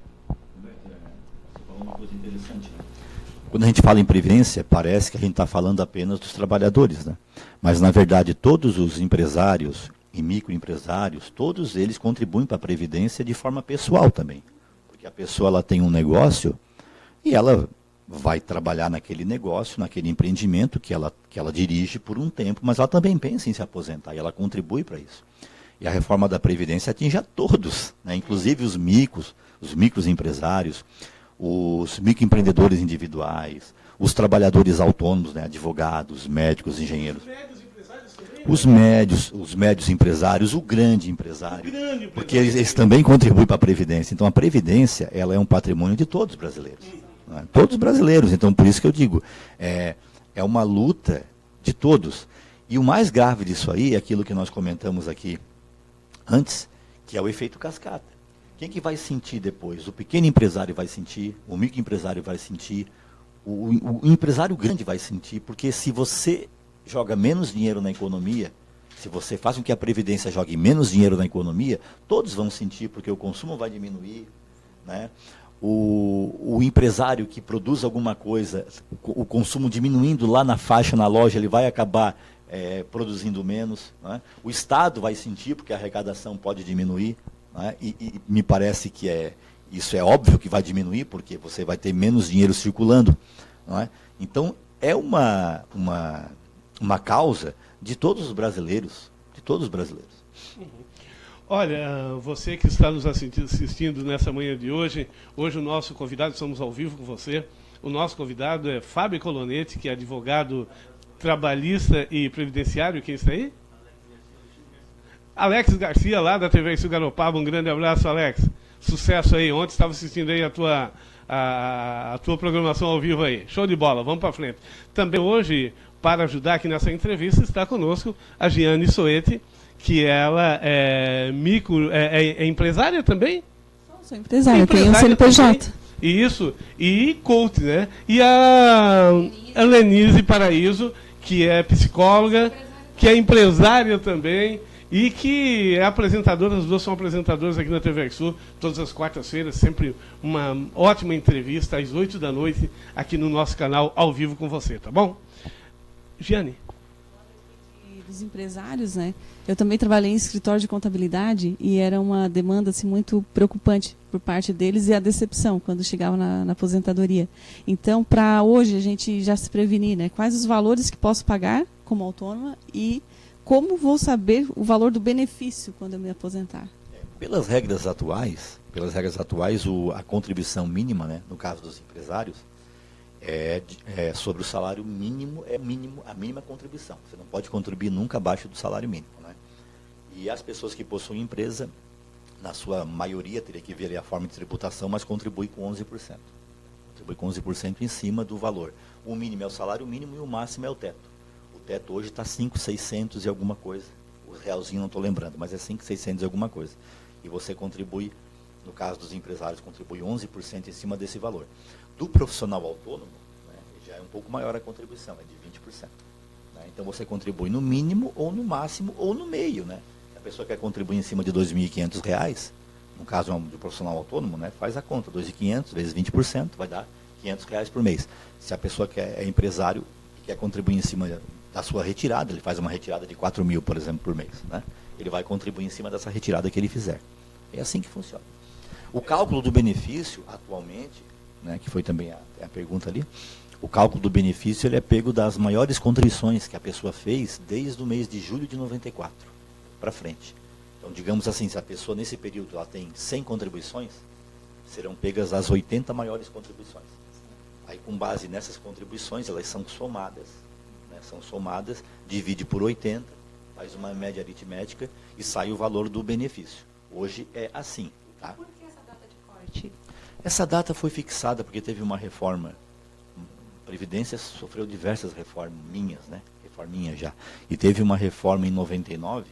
Uma coisa interessante, né? Quando a gente fala em previdência, parece que a gente está falando apenas dos trabalhadores, né? Mas, na verdade, todos os empresários e microempresários, todos eles contribuem para a previdência de forma pessoal também. Porque a pessoa ela tem um negócio e ela vai trabalhar naquele negócio, naquele empreendimento que ela dirige por um tempo, mas ela também pensa em se aposentar e ela contribui para isso. E a reforma da Previdência atinge a todos, né? Inclusive os microempresários, os microempreendedores individuais, os trabalhadores autônomos, né? Advogados, médicos, engenheiros. Os médios empresários, o grande empresário, porque eles também contribuem para a Previdência. Então a Previdência ela é um patrimônio de todos os brasileiros. Né? Todos os brasileiros. Então por isso que eu digo, é uma luta de todos. E o mais grave disso aí é aquilo que nós comentamos aqui antes, que é o efeito cascata. Quem que vai sentir depois? O pequeno empresário vai sentir, o microempresário vai sentir, o empresário grande vai sentir, porque se você joga menos dinheiro na economia, se você faz com que a Previdência jogue menos dinheiro na economia, todos vão sentir, porque o consumo vai diminuir, né? O empresário que produz alguma coisa, o consumo diminuindo lá na faixa, na loja, ele vai acabar produzindo menos, né? O Estado vai sentir, porque a arrecadação pode diminuir, né? E me parece que isso é óbvio que vai diminuir, porque você vai ter menos dinheiro circulando, não é? Então, é uma causa de todos os brasileiros, Olha, você que está nos assistindo nessa manhã de hoje o nosso convidado, estamos ao vivo com você, o nosso convidado é Fábio Colonetti, que é advogado trabalhista e previdenciário. Quem está aí? Alex Garcia, lá da TV Sul Garopaba. Um grande abraço, Alex. Sucesso aí. Ontem estava assistindo aí a tua programação ao vivo aí. Show de bola, vamos para frente. Também hoje, para ajudar aqui nessa entrevista, está conosco a Giane Soete, que ela é empresária também? Sou empresária, tenho um CNPJ. Também. Isso, e coach, né? E a Lenise Paraíso, que é psicóloga, que é empresária também, e que é apresentadora, as duas são apresentadoras aqui na TV Sul, todas as quartas-feiras, sempre uma ótima entrevista às 8 da noite, aqui no nosso canal, ao vivo com você, tá bom? Giane. Dos empresários, né? Eu também trabalhei em escritório de contabilidade e era uma demanda assim, muito preocupante por parte deles e a decepção quando chegava na aposentadoria. Então, para hoje, a gente já se prevenir, né? Quais os valores que posso pagar como autônoma e como vou saber o valor do benefício quando eu me aposentar? Pelas regras atuais, a contribuição mínima, né, no caso dos empresários, sobre o salário mínimo, a mínima contribuição. Você não pode contribuir nunca abaixo do salário mínimo, né? E as pessoas que possuem empresa, na sua maioria, teria que ver a forma de tributação, mas contribui com 11%. Contribui com 11% em cima do valor. O mínimo é o salário mínimo e o máximo é o teto. O teto hoje está 5.600 e alguma coisa. O realzinho não estou lembrando, mas é 5.600 e alguma coisa. E você contribui, no caso dos empresários, contribui 11% em cima desse valor. Do profissional autônomo, né, já é um pouco maior a contribuição, é de 20%. Né? Então você contribui no mínimo, ou no máximo, ou no meio. Né? Se a pessoa quer contribuir em cima de R$ 2.500, no caso do profissional autônomo, né, faz a conta, 2.500 vezes 20%, vai dar R$ 500 por mês. Se a pessoa é empresário e quer contribuir em cima da sua retirada, ele faz uma retirada de 4.000, por exemplo, por mês. Né? Ele vai contribuir em cima dessa retirada que ele fizer. É assim que funciona. O cálculo do benefício, atualmente, né, que foi também a pergunta ali, o cálculo do benefício ele é pego das maiores contribuições que a pessoa fez desde o mês de julho de 94 para frente. Então, digamos assim, se a pessoa nesse período ela tem 100 contribuições, serão pegas as 80 maiores contribuições. Aí, com base nessas contribuições, elas são somadas. Né, são somadas, divide por 80, faz uma média aritmética e sai o valor do benefício. Hoje é assim. Tá? Por que essa data de corte? Essa data foi fixada porque teve uma reforma. A Previdência sofreu diversas reforminhas, né? Reforminha já. E teve uma reforma em 99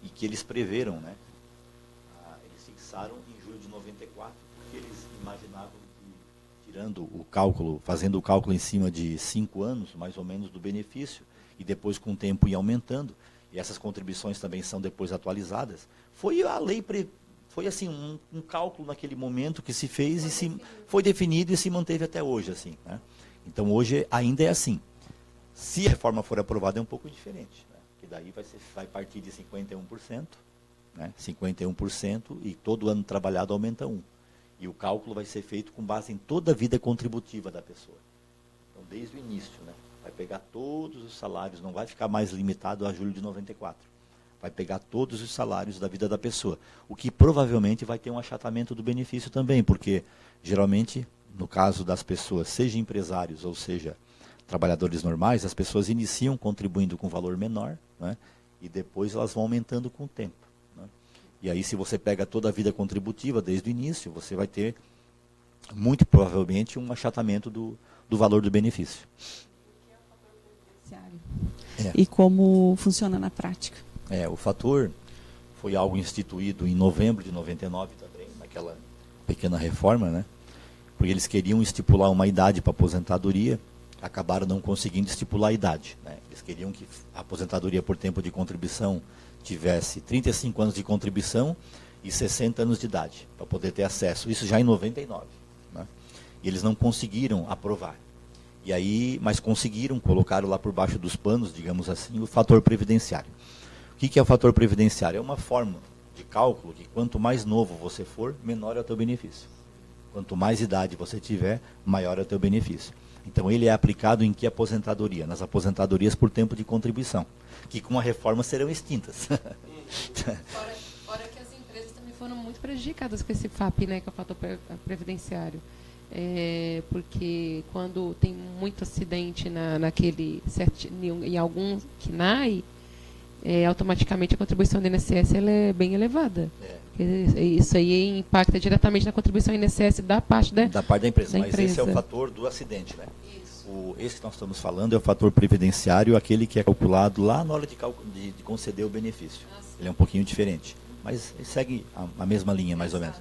e que eles preveram, né? Eles fixaram em julho de 94 porque eles imaginavam que, tirando o cálculo, fazendo o cálculo em cima de 5 anos, mais ou menos, do benefício, e depois com o tempo ia aumentando, e essas contribuições também são depois atualizadas, foi a lei foi assim um cálculo naquele momento que se fez e foi definido e se manteve até hoje assim, né? Então hoje ainda é assim. Se a reforma for aprovada é um pouco diferente, né? Que daí vai partir de 51%, né? 51% e todo ano trabalhado aumenta 1. E o cálculo vai ser feito com base em toda a vida contributiva da pessoa. Então desde o início, né? Vai pegar todos os salários, não vai ficar mais limitado a julho de 94. Vai pegar todos os salários da vida da pessoa. O que provavelmente vai ter um achatamento do benefício também, porque geralmente, no caso das pessoas, seja empresários ou seja trabalhadores normais, as pessoas iniciam contribuindo com valor menor, né, e depois elas vão aumentando com o tempo. Né. E aí, se você pega toda a vida contributiva desde o início, você vai ter, muito provavelmente, um achatamento do valor do benefício. É. E como funciona na prática? O fator foi algo instituído em novembro de 99 também, naquela pequena reforma, né? Porque eles queriam estipular uma idade para aposentadoria, acabaram não conseguindo estipular a idade. Né? Eles queriam que a aposentadoria por tempo de contribuição tivesse 35 anos de contribuição e 60 anos de idade, para poder ter acesso. Isso já em 99. Né? E eles não conseguiram aprovar. E aí, mas conseguiram, colocaram lá por baixo dos panos, digamos assim, o fator previdenciário. O que é o fator previdenciário? É uma forma de cálculo que quanto mais novo você for, menor é o teu benefício. Quanto mais idade você tiver, maior é o teu benefício. Então ele é aplicado em que aposentadoria? Nas aposentadorias por tempo de contribuição, que com a reforma serão extintas. Fora que as empresas também foram muito prejudicadas com esse FAP, né, que é o fator previdenciário. Porque quando tem muito acidente em algum KNAI, automaticamente a contribuição do INSS ela é bem elevada. Isso aí impacta diretamente na contribuição INSS da parte da empresa. Mas esse é o fator do acidente, né? Esse que nós estamos falando é o fator previdenciário, aquele que é calculado lá na hora de conceder o benefício. Ele é um pouquinho diferente, mas ele segue a mesma linha, mais ou menos.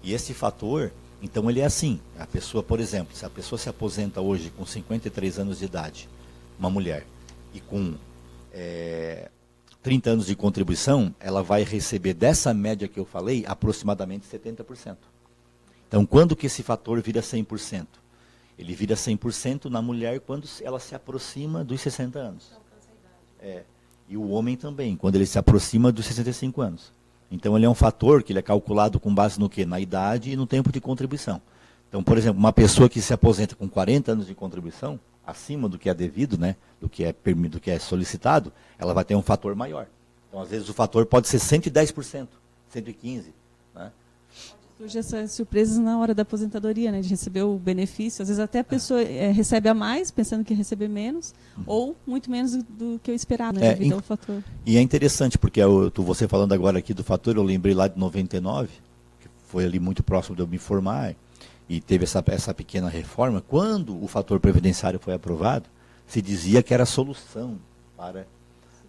E esse fator, então ele é assim, a pessoa, por exemplo, se a pessoa se aposenta hoje com 53 anos de idade, uma mulher, e com 30 anos de contribuição, ela vai receber dessa média que eu falei, aproximadamente 70%. Então, quando que esse fator vira 100%? Ele vira 100% na mulher quando ela se aproxima dos 60 anos. E o homem também, quando ele se aproxima dos 65 anos. Então, ele é um fator que ele é calculado com base no quê? Na idade e no tempo de contribuição. Então, por exemplo, uma pessoa que se aposenta com 40 anos de contribuição, acima do que é devido, né, do que é solicitado, ela vai ter um fator maior. Então, às vezes, o fator pode ser 110%, 115%. Né? Surge essas surpresas na hora da aposentadoria, né, de receber o benefício. Às vezes até a pessoa recebe a mais, pensando que ia receber menos, ou muito menos do que eu esperava, né, devido ao fator. E é interessante, porque você falando agora aqui do fator, eu lembrei lá de 99, que foi ali muito próximo de eu me formar, e teve essa pequena reforma, quando o fator previdenciário foi aprovado, se dizia que era a solução para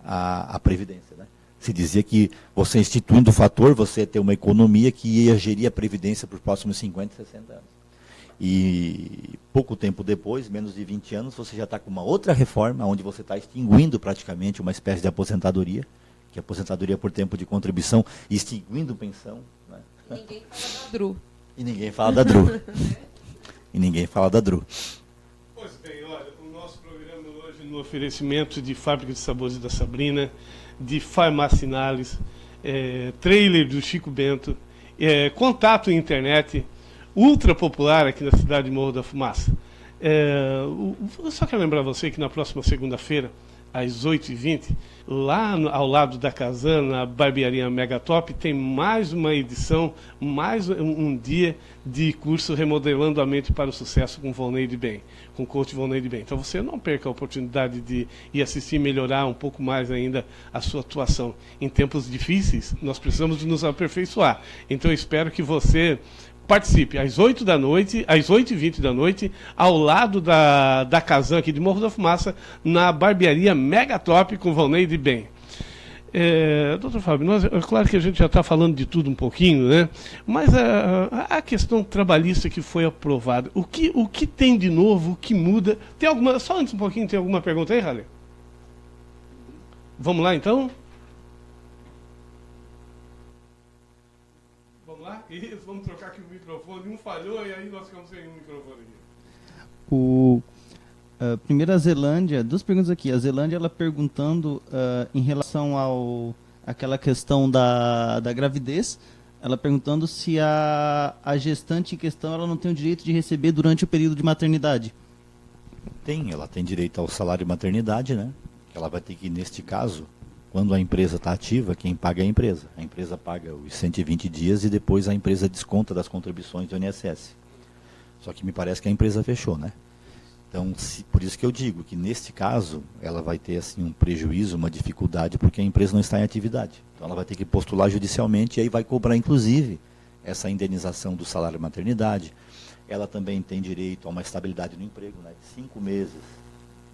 a Previdência, né? Se dizia que você instituindo o fator, você ia ter uma economia que ia gerir a Previdência para os próximos 50, 60 anos. E pouco tempo depois, menos de 20 anos, você já está com uma outra reforma, onde você está extinguindo praticamente uma espécie de aposentadoria, que é aposentadoria por tempo de contribuição, extinguindo pensão. Né? E ninguém fala da DRU. E ninguém fala da DRU. E ninguém fala da DRU. Pois bem, olha, o nosso programa hoje no oferecimento de Fábrica de Sabores da Sabrina, de Farmacinalis, trailer do Chico Bento, contato internet, ultra popular aqui na cidade de Morro da Fumaça. Eu só quero lembrar você que na próxima segunda-feira, às 8h20, lá ao lado da Casana, na barbearia Megatop, tem mais uma edição, mais um dia de curso Remodelando a Mente para o Sucesso com Volney de Bem, com o coach Volney de Bem. Então você não perca a oportunidade de ir assistir e melhorar um pouco mais ainda a sua atuação. Em tempos difíceis, nós precisamos de nos aperfeiçoar. Então eu espero que você participe às 8h20 da noite, ao lado da Casan aqui de Morro da Fumaça, na barbearia Megatop com Volney de Bem. Doutor Fábio, claro que a gente já está falando de tudo um pouquinho, né? Mas a questão trabalhista que foi aprovada, o que tem de novo, o que muda? Tem alguma, só antes um pouquinho, tem alguma pergunta aí, Halle? Vamos lá, então? Isso, vamos trocar aqui o microfone. Um falhou e aí nós ficamos sem um microfone aqui. Primeiro a Zelândia, duas perguntas aqui. A Zelândia, ela perguntando em relação àquela questão da gravidez, ela perguntando se a gestante em questão ela não tem o direito de receber durante o período de maternidade. Ela tem direito ao salário de maternidade, né? Ela vai ter que, neste caso, quando a empresa está ativa, quem paga é a empresa. A empresa paga os 120 dias e depois a empresa desconta das contribuições do INSS. Só que me parece que a empresa fechou, né? Então, por isso que eu digo que, neste caso, ela vai ter assim, um prejuízo, uma dificuldade, porque a empresa não está em atividade. Então, ela vai ter que postular judicialmente e aí vai cobrar, inclusive, essa indenização do salário de maternidade. Ela também tem direito a uma estabilidade no emprego, né? 5 meses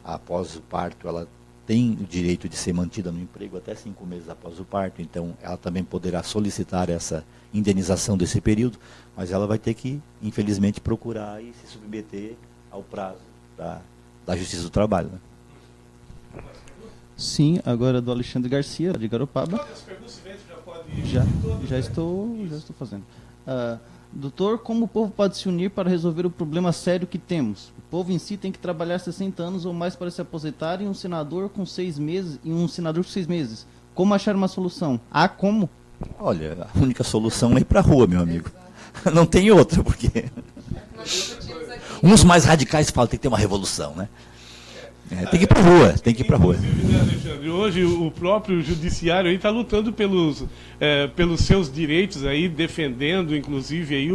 após o parto, ela tem o direito de ser mantida no emprego até 5 meses após o parto, então ela também poderá solicitar essa indenização desse período, mas ela vai ter que, infelizmente, procurar e se submeter ao prazo da Justiça do Trabalho. Né? Sim, agora do Alexandre Garcia, de Garopaba. Já estou fazendo. Doutor, como o povo pode se unir para resolver o problema sério que temos? O povo em si tem que trabalhar 60 anos ou mais para se aposentar e um senador com 6 meses. Como achar uma solução? Como? Olha, a única solução é ir para a rua, meu amigo. Não tem outra, porque uns mais radicais falam que tem que ter uma revolução, né? Tem que ir para a rua, Né, Alexandre, hoje o próprio judiciário está lutando pelos seus direitos, aí, defendendo, inclusive, aí,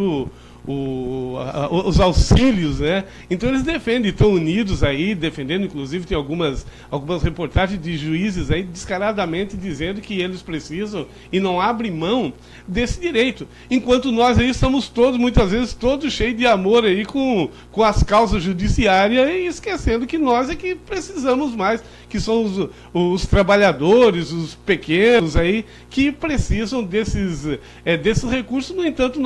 os auxílios, né? Então eles defendem, estão unidos aí, defendendo, inclusive tem algumas reportagens de juízes aí descaradamente dizendo que eles precisam e não abrem mão desse direito. Enquanto nós aí estamos todos, muitas vezes, todos cheios de amor aí com as causas judiciárias e esquecendo que nós é que precisamos mais, que são os trabalhadores, os pequenos aí, que precisam desses recursos. No entanto,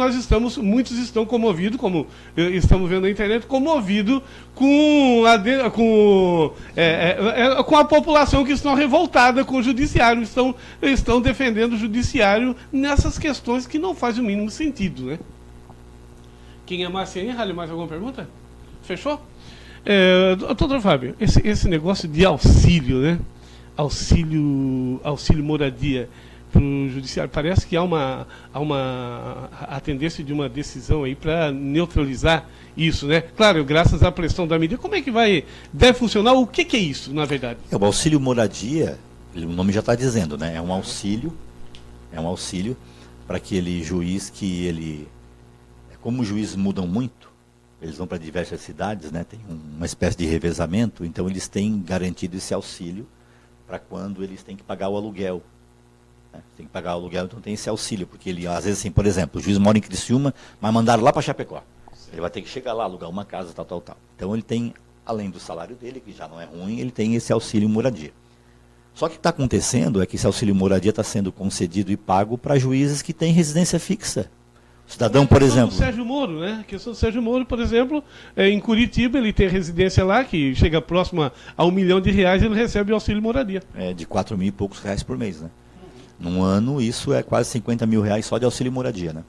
muitos estão comovidos, como estamos vendo na internet, comovidos com a população que estão revoltada com o judiciário, estão defendendo o judiciário nessas questões que não fazem o mínimo sentido, né? Quem é mais aí, Halle, mais alguma pergunta? Fechou? Doutor Fábio, esse negócio de auxílio, né? Auxílio moradia para o judiciário, parece que há a tendência de uma decisão aí para neutralizar isso, né? Claro, graças à pressão da mídia. Como é que deve funcionar? O que é isso, na verdade? O auxílio moradia, o nome já está dizendo, né? É um auxílio para aquele juiz que como os juízes mudam muito, eles vão para diversas cidades, né? Tem uma espécie de revezamento, então eles têm garantido esse auxílio para quando eles têm que pagar o aluguel. Né? Tem que pagar o aluguel, então tem esse auxílio, porque ele, às vezes, assim, por exemplo, o juiz mora em Criciúma, mas mandaram lá para Chapecó. Ele vai ter que chegar lá, alugar uma casa, tal, tal, tal. Então ele tem, além do salário dele, que já não é ruim, ele tem esse auxílio moradia. Só que o que está acontecendo é que esse auxílio moradia está sendo concedido e pago para juízes que têm residência fixa. O cidadão, por exemplo... do Sérgio Moro, né? A questão do Sérgio Moro, por exemplo, em Curitiba, ele tem residência lá, que chega próxima a R$1 milhão, ele recebe o auxílio moradia. É de 4 mil e poucos reais por mês, né? Num ano, isso é quase 50 mil reais só de auxílio moradia, né?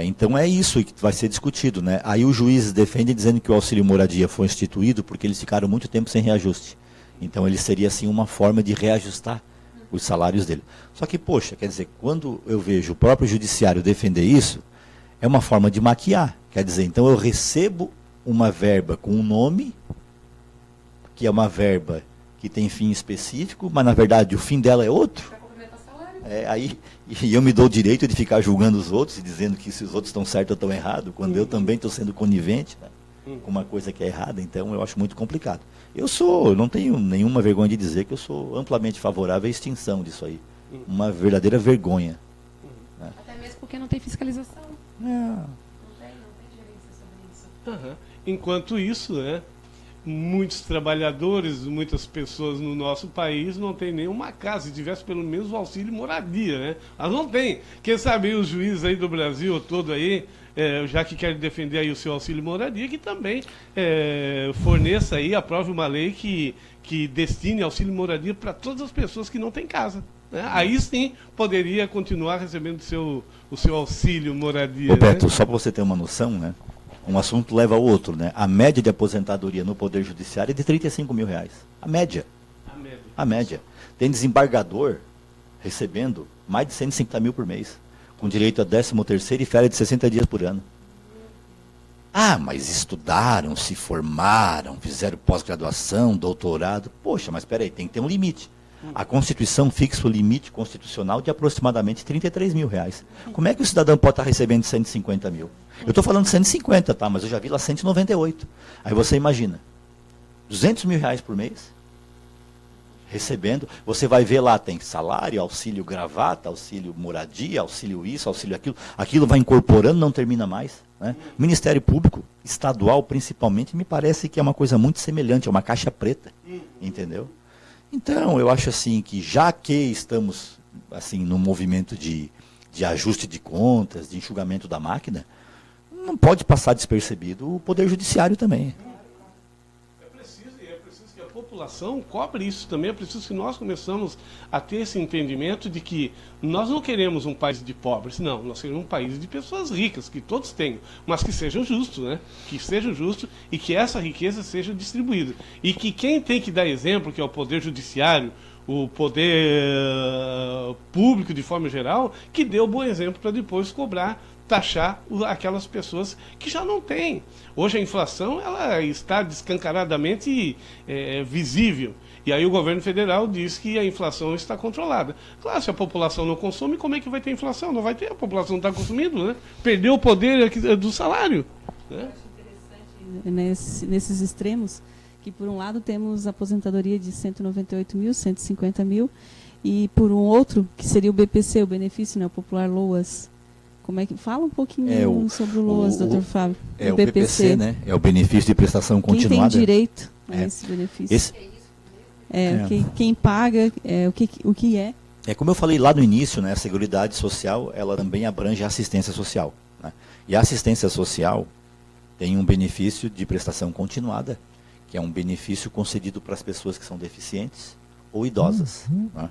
Então é isso que vai ser discutido, né? Aí os juízes defendem dizendo que o auxílio moradia foi instituído porque eles ficaram muito tempo sem reajuste. Então ele seria assim uma forma de reajustar os salários dele. Só que, poxa, quer dizer, quando eu vejo o próprio judiciário defender isso, é uma forma de maquiar. Quer dizer, então eu recebo uma verba com um nome, que é uma verba que tem fim específico, mas na verdade o fim dela é outro. Aí, e eu me dou o direito de ficar julgando os outros e dizendo que se os outros estão certos ou estão errados, quando eu também estou sendo conivente, né, com uma coisa que é errada. Então eu acho muito complicado. Eu não tenho nenhuma vergonha de dizer que eu sou amplamente favorável à extinção disso aí. Uma verdadeira vergonha. Né? Até mesmo porque não tem fiscalização. Não tem gerência sobre isso. Enquanto isso, né, muitos trabalhadores, muitas pessoas no nosso país não tem nenhuma casa, se tivesse pelo menos o auxílio moradia, né? Mas não tem. Quem sabe aí os juízes aí do Brasil todo aí, já que querem defender aí o seu auxílio moradia, que também forneça aí, aprove uma lei que destine auxílio moradia para todas as pessoas que não têm casa. Né? Aí sim poderia continuar recebendo o seu auxílio moradia. Roberto, né? só para você ter uma noção, né? Um assunto leva ao outro, né? A média de aposentadoria no Poder Judiciário é de 35 mil reais. A média. A média. Tem desembargador recebendo mais de 150 mil por mês, com direito a 13º e férias de 60 dias por ano. Ah, mas estudaram, se formaram, fizeram pós-graduação, doutorado. Poxa, mas espera aí, tem que ter um limite. A Constituição fixa o limite constitucional de aproximadamente 33 mil reais. Como é que o cidadão pode estar recebendo 150 mil? Eu estou falando 150, tá? Mas eu já vi lá 198. Aí você imagina, 200 mil reais por mês, recebendo, você vai ver lá, tem salário, auxílio gravata, auxílio moradia, auxílio isso, auxílio aquilo. Aquilo vai incorporando, não termina mais. Né? Ministério Público, estadual principalmente, me parece que é uma coisa muito semelhante, é uma caixa preta. Entendeu? Então, eu acho assim que já que estamos assim no movimento de ajuste de contas, de enxugamento da máquina, não pode passar despercebido o Poder Judiciário também. É preciso que a população cobre isso também. É preciso que nós começamos a ter esse entendimento de que nós não queremos um país de pobres, não. Nós queremos um país de pessoas ricas, que todos tenham, mas que sejam justos, né? Que sejam justos e que essa riqueza seja distribuída. E que quem tem que dar exemplo, que é o Poder Judiciário, o poder público de forma geral, que dê o bom exemplo para depois cobrar, taxar aquelas pessoas que já não têm. Hoje a inflação ela está descancaradamente visível. E aí o governo federal diz que a inflação está controlada. Claro, se a população não consome, como é que vai ter inflação? Não vai ter, a população não está consumindo, né? Perdeu o poder do salário. Né? Eu acho interessante nesses extremos, que por um lado temos aposentadoria de 198 mil, 150 mil, e por um outro, que seria o BPC, o benefício, né, o popular LOAS. Como é que fala um pouquinho sobre o LOAS, doutor Fábio? O BPC, né? É o benefício de prestação continuada. Quem tem direito a esse benefício? Quem paga, o que é? É como eu falei lá no início, né? A Seguridade Social, ela também abrange a assistência social. Né? E a assistência social tem um benefício de prestação continuada, que é um benefício concedido para as pessoas que são deficientes ou idosas. Né?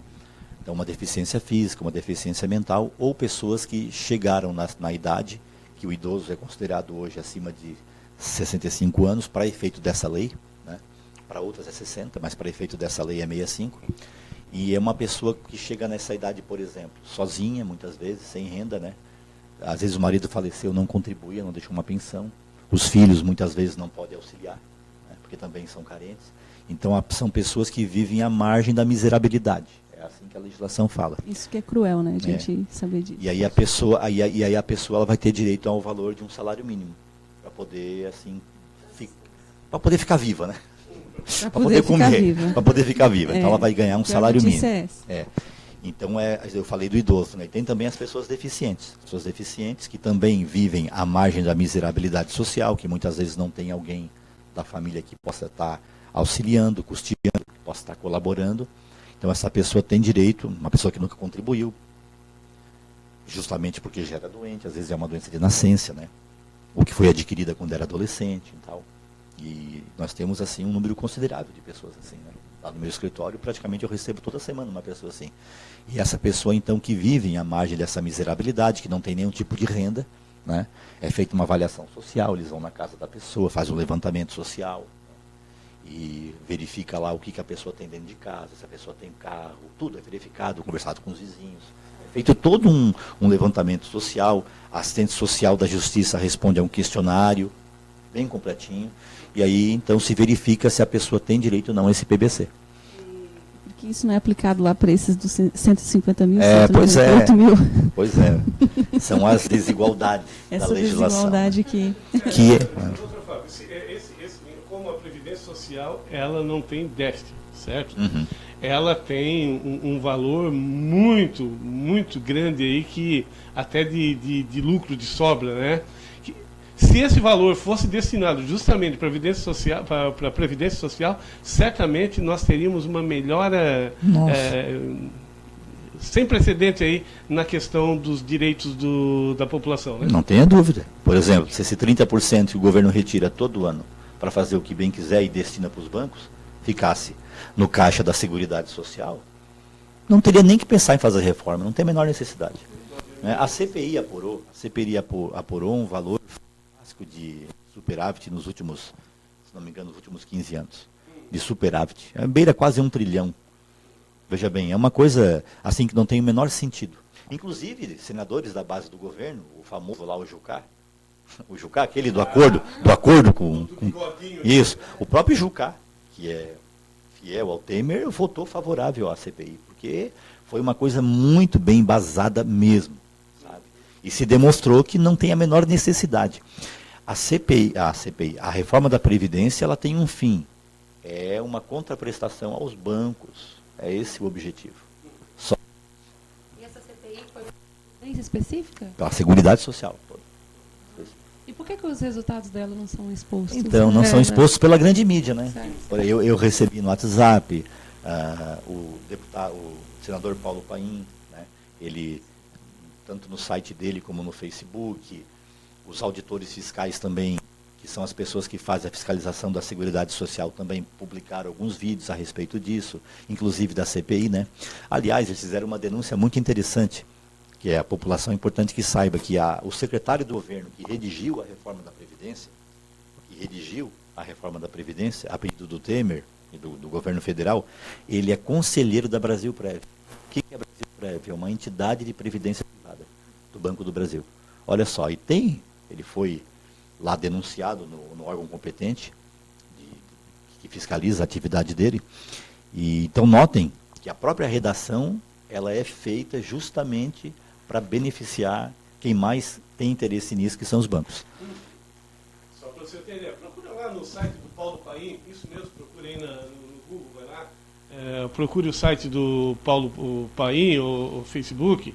Então, uma deficiência física, uma deficiência mental, ou pessoas que chegaram na idade, que o idoso é considerado hoje acima de 65 anos, para efeito dessa lei, né? Para outras é 60, mas para efeito dessa lei é 65. E é uma pessoa que chega nessa idade, por exemplo, sozinha, muitas vezes, sem renda, né? Às vezes o marido faleceu, não contribuía, não deixou uma pensão. Os filhos, muitas vezes, não podem auxiliar, né? Porque também são carentes. Então, são pessoas que vivem à margem da miserabilidade. É assim que a legislação fala. Isso que é cruel, né? A gente saber disso. E aí a pessoa, ela vai ter direito ao valor de um salário mínimo para poder assim, para poder ficar viva, né? Para poder comer, para poder ficar viva. Então ela vai ganhar um salário mínimo. Então, eu falei do idoso, né? E tem também as pessoas deficientes que também vivem à margem da miserabilidade social, que muitas vezes não tem alguém da família que possa estar auxiliando, custeando, que possa estar colaborando. Então, essa pessoa tem direito, uma pessoa que nunca contribuiu, justamente porque já era doente, às vezes é uma doença de nascença, né? Ou que foi adquirida quando era adolescente e tal. E nós temos, assim, um número considerável de pessoas assim, né? Lá no meu escritório, praticamente eu recebo toda semana uma pessoa assim. E essa pessoa, então, que vive à margem dessa miserabilidade, que não tem nenhum tipo de renda, né? É feita uma avaliação social, eles vão na casa da pessoa, faz um levantamento social, e verifica lá o que a pessoa tem dentro de casa, se a pessoa tem carro, tudo é verificado, conversado com os vizinhos. É feito todo um levantamento social, a assistente social da justiça responde a um questionário, bem completinho, e aí então se verifica se a pessoa tem direito ou não a esse PBC. Porque isso não é aplicado lá para esses dos 150 mil, Pois 198 mil. Pois é. São as desigualdades da legislação. Essa desigualdade que... Doutor Fábio, como a Previdência Social, ela não tem déficit, certo? Uhum. Ela tem um valor muito, muito grande aí, que até de lucro, de sobra, né? Se esse valor fosse destinado justamente para a Previdência Social, certamente nós teríamos uma melhora sem precedente aí na questão dos direitos da população, né? Não tenha dúvida. Por exemplo, se esse 30% que o governo retira todo ano para fazer o que bem quiser e destina para os bancos, ficasse no caixa da Seguridade Social, não teria nem que pensar em fazer reforma, não tem a menor necessidade. A CPI apurou um valor de superávit nos últimos, se não me engano, nos últimos 15 anos, de superávit. Beira quase 1 trilhão. Veja bem, é uma coisa assim que não tem o menor sentido. Inclusive, senadores da base do governo, o famoso lá, o Jucá, aquele do acordo com isso, o próprio Jucá, que é fiel ao Temer, votou favorável à CPI, porque foi uma coisa muito bem embasada mesmo, sabe? E se demonstrou que não tem a menor necessidade. A reforma da Previdência, ela tem um fim. É uma contraprestação aos bancos. É esse o objetivo. E essa CPI foi uma previdência específica? Pela Seguridade Social. E por que os resultados dela não são expostos? Então, não são expostos pela grande mídia, né? Certo. Eu recebi no WhatsApp o senador Paulo Paim, né? Ele, tanto no site dele como no Facebook, os auditores fiscais também, que são as pessoas que fazem a fiscalização da Seguridade Social, também publicaram alguns vídeos a respeito disso, inclusive da CPI, né? Aliás, eles fizeram uma denúncia muito interessante, que é a população importante que saiba que o secretário do governo que redigiu a reforma da Previdência, a pedido do Temer e do governo federal, ele é conselheiro da Brasil Prev. O que é a Brasil Prev? É uma entidade de previdência privada do Banco do Brasil. Olha só, ele foi lá denunciado no órgão competente que fiscaliza a atividade dele. E, então notem que a própria redação ela é feita justamente para beneficiar quem mais tem interesse nisso, que são os bancos. Só para você ter ideia, procura lá no site do Paulo Paim, isso mesmo, procure aí no Google, vai lá, procure o site do Paulo Paim, o Facebook,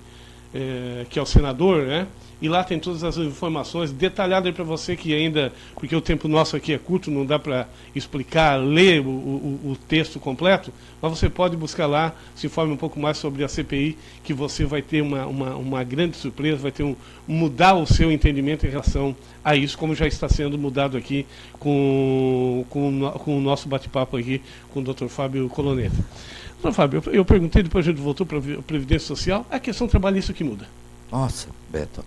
que é o senador, né? E lá tem todas as informações detalhadas para você que ainda, porque o tempo nosso aqui é curto, não dá para explicar, ler o texto completo, mas você pode buscar lá, se informe um pouco mais sobre a CPI, que você vai ter uma grande surpresa, vai ter mudar o seu entendimento em relação a isso, como já está sendo mudado aqui com o nosso bate-papo aqui com o Dr. Fábio Coloneta. Dr. Fábio, eu perguntei, depois a gente voltou para a Previdência Social, a questão trabalhista que muda. Nossa, Beto,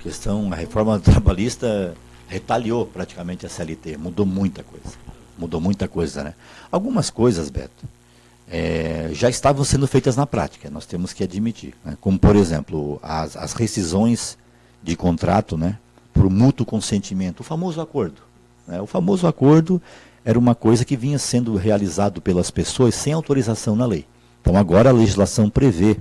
a reforma trabalhista retaliou praticamente a CLT, mudou muita coisa, né? Algumas coisas, Beto, já estavam sendo feitas na prática, nós temos que admitir, né? Como, por exemplo, as rescisões de contrato, né, por mútuo consentimento, o famoso acordo, né? O famoso acordo era uma coisa que vinha sendo realizado pelas pessoas sem autorização na lei. Então agora a legislação prevê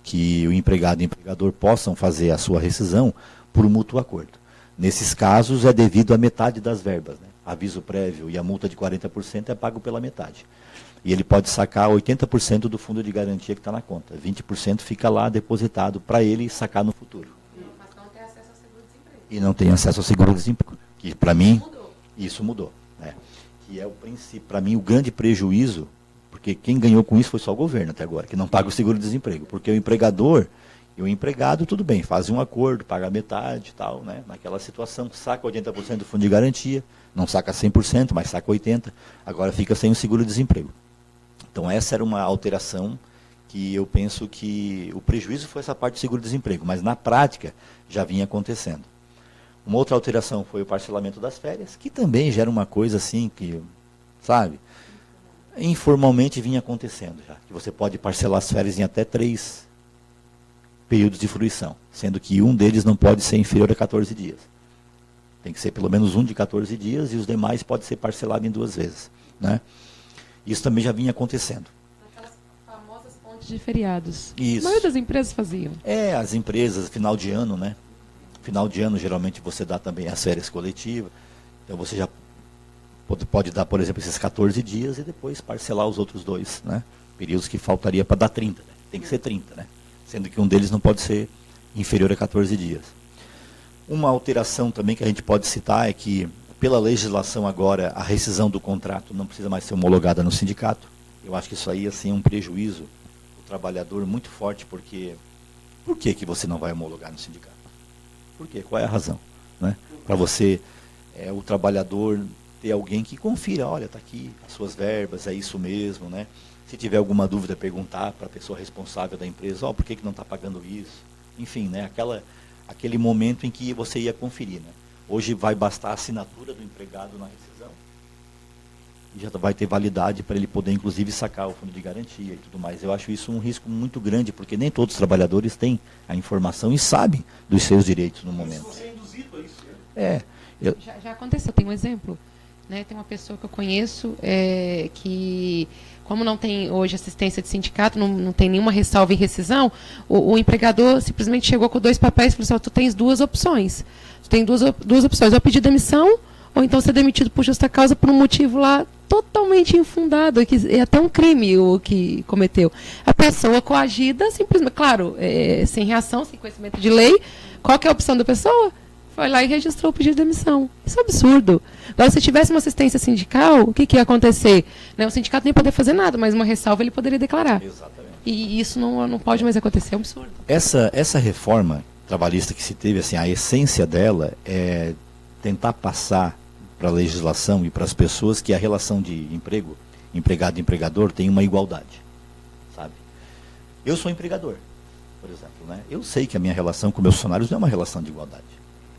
que o empregado e o empregador possam fazer a sua rescisão por mútuo acordo. Nesses casos é devido à metade das verbas, né? aviso prévio e a multa de 40% é pago pela metade. E ele pode sacar 80% do fundo de garantia que está na conta. 20% fica lá depositado para ele sacar no futuro. Mas não tem acesso ao seguro-desemprego. E não tem acesso ao seguro-desemprego. Que para mim, isso mudou. Né? Que é o princípio, para mim, o grande prejuízo, porque quem ganhou com isso foi só o governo até agora, que não paga o seguro-desemprego. Porque o empregador e o empregado, tudo bem, fazem um acordo, paga metade e tal, né? Naquela situação, saca 80% do fundo de garantia, não saca 100%, mas saca 80%, agora fica sem o seguro-desemprego. Então essa era uma alteração que eu penso que o prejuízo foi essa parte do seguro-desemprego, mas na prática já vinha acontecendo. Uma outra alteração foi o parcelamento das férias, que também já era uma coisa assim que, sabe, informalmente vinha acontecendo já, que você pode parcelar as férias em até 3 períodos de fruição, sendo que um deles não pode ser inferior a 14 dias. Tem que ser pelo menos um de 14 dias e os demais pode ser parcelado em 2 vezes. Né? Isso também já vinha acontecendo. Aquelas famosas pontes de feriados. Isso. A maioria das empresas faziam. As empresas, final de ano, né? Final de ano, geralmente você dá também as férias coletivas. Então você já pode dar, por exemplo, esses 14 dias e depois parcelar os outros 2, né? Períodos que faltaria para dar 30. Né? Tem que ser 30, né? Sendo que um deles não pode ser inferior a 14 dias. Uma alteração também que a gente pode citar é que, pela legislação agora, a rescisão do contrato não precisa mais ser homologada no sindicato. Eu acho que isso aí assim, é um prejuízo ao trabalhador muito forte, porque por que você não vai homologar no sindicato? Por quê? Qual é a razão? Né? Para você, o trabalhador, ter alguém que confira, olha, está aqui as suas verbas, é isso mesmo, né? Se tiver alguma dúvida, perguntar para a pessoa responsável da empresa, por que não está pagando isso? Enfim, né? Aquele momento em que você ia conferir. Né? Hoje vai bastar a assinatura do empregado na rescisão e já vai ter validade para ele poder, inclusive, sacar o fundo de garantia e tudo mais. Eu acho isso um risco muito grande, porque nem todos os trabalhadores têm a informação e sabem dos seus direitos no momento. Você é induzido a isso, né? Já aconteceu, tem um exemplo. Né? Tem uma pessoa que eu conheço que, como não tem hoje assistência de sindicato, não tem nenhuma ressalva em rescisão, o empregador simplesmente chegou com 2 papéis e falou assim, tu tens 2 opções. Tu tem duas opções, ou pedir demissão, ou então ser demitido por justa causa por um motivo lá totalmente infundado, que é até um crime o que cometeu. A pessoa coagida, simplesmente, claro, sem reação, sem conhecimento de lei, qual que é a opção da pessoa? Foi lá e registrou o pedido de demissão. Isso é absurdo. Agora, se tivesse uma assistência sindical, o que ia acontecer? Né? O sindicato nem ia poder fazer nada, mas uma ressalva ele poderia declarar. Exatamente. E isso não pode mais acontecer, é um absurdo. Essa reforma trabalhista que se teve, assim, a essência dela é tentar passar para a legislação e para as pessoas que a relação de emprego, empregado e empregador, tem uma igualdade. Sabe? Eu sou empregador, por exemplo. Né? Eu sei que a minha relação com meus funcionários não é uma relação de igualdade.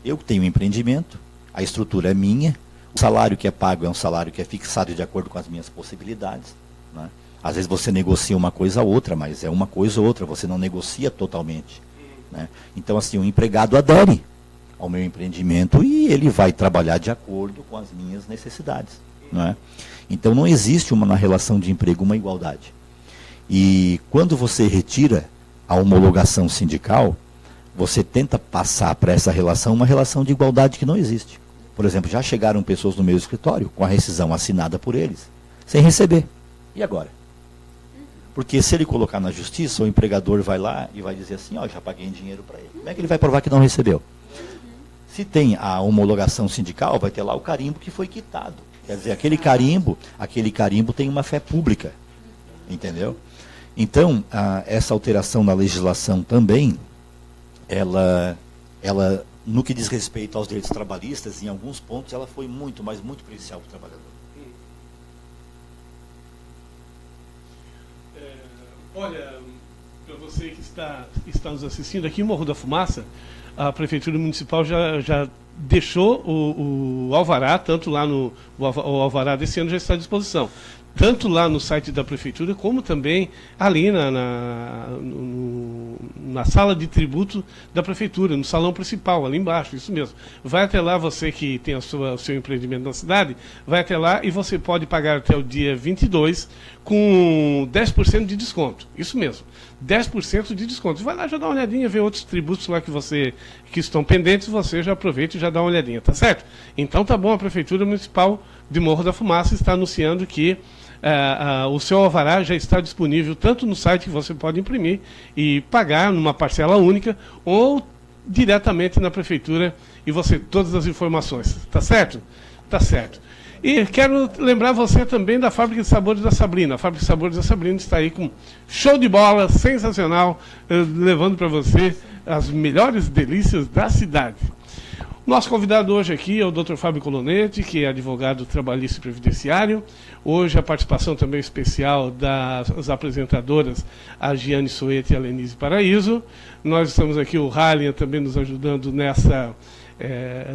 Eu tenho um empreendimento, a estrutura é minha, o salário que é pago é um salário que é fixado de acordo com as minhas possibilidades. Né? Às vezes você negocia uma coisa ou outra, mas é uma coisa ou outra, você não negocia totalmente. Né? Então, assim, o empregado adere ao meu empreendimento e ele vai trabalhar de acordo com as minhas necessidades. Né? Então, não existe na relação de emprego uma igualdade. E quando você retira a homologação sindical, você tenta passar para essa relação uma relação de igualdade que não existe. Por exemplo, já chegaram pessoas no meu escritório com a rescisão assinada por eles, sem receber. E agora? Porque se ele colocar na justiça, o empregador vai lá e vai dizer assim, já paguei em dinheiro para ele. Como é que ele vai provar que não recebeu? Se tem a homologação sindical, vai ter lá o carimbo que foi quitado. Quer dizer, aquele carimbo tem uma fé pública. Entendeu? Então, essa alteração na legislação também, ela, no que diz respeito aos direitos trabalhistas, em alguns pontos, ela foi muito, mas muito prejudicial para o trabalhador. Olha, para você que está nos assistindo aqui em Morro da Fumaça, a Prefeitura Municipal já deixou o alvará, tanto lá o alvará desse ano já está à disposição. tanto lá no site da Prefeitura, como também ali na sala de tributo da Prefeitura, no salão principal, ali embaixo, isso mesmo. Vai até lá, você que tem o seu empreendimento na cidade, vai até lá e você pode pagar até o dia 22 com 10% de desconto. Isso mesmo, 10% de desconto. Vai lá, já dá uma olhadinha, vê outros tributos lá que estão pendentes, você já aproveita e já dá uma olhadinha, tá certo? Então tá bom, a Prefeitura Municipal de Morro da Fumaça está anunciando que o seu alvará já está disponível tanto no site que você pode imprimir e pagar numa parcela única ou diretamente na Prefeitura e você todas as informações, tá certo? Tá certo. E quero lembrar você também da Fábrica de Sabores da Sabrina. A Fábrica de Sabores da Sabrina está aí com show de bola, sensacional, levando para você as melhores delícias da cidade. Nosso convidado hoje aqui é o Dr. Fábio Colonetti, que é advogado trabalhista e previdenciário. Hoje a participação também especial das apresentadoras, a Giane Soete e a Lenise Paraíso. Nós estamos aqui, o Halian também nos ajudando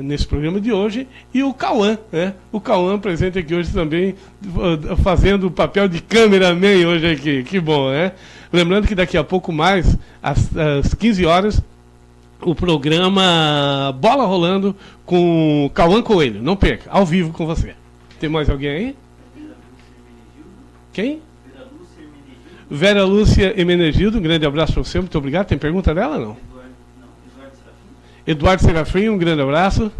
nesse programa de hoje, e o Cauã, né? O Cauã presente aqui hoje também, fazendo o papel de cameraman hoje aqui, que bom, né? Lembrando que daqui a pouco mais, às 15 horas, o programa Bola Rolando com Cauã Coelho, não perca, ao vivo com você. Tem mais alguém aí? Quem? Vera Lúcia Emenegildo, um grande abraço para você, muito obrigado. Tem pergunta dela ou não? Eduardo Serafim, um grande abraço.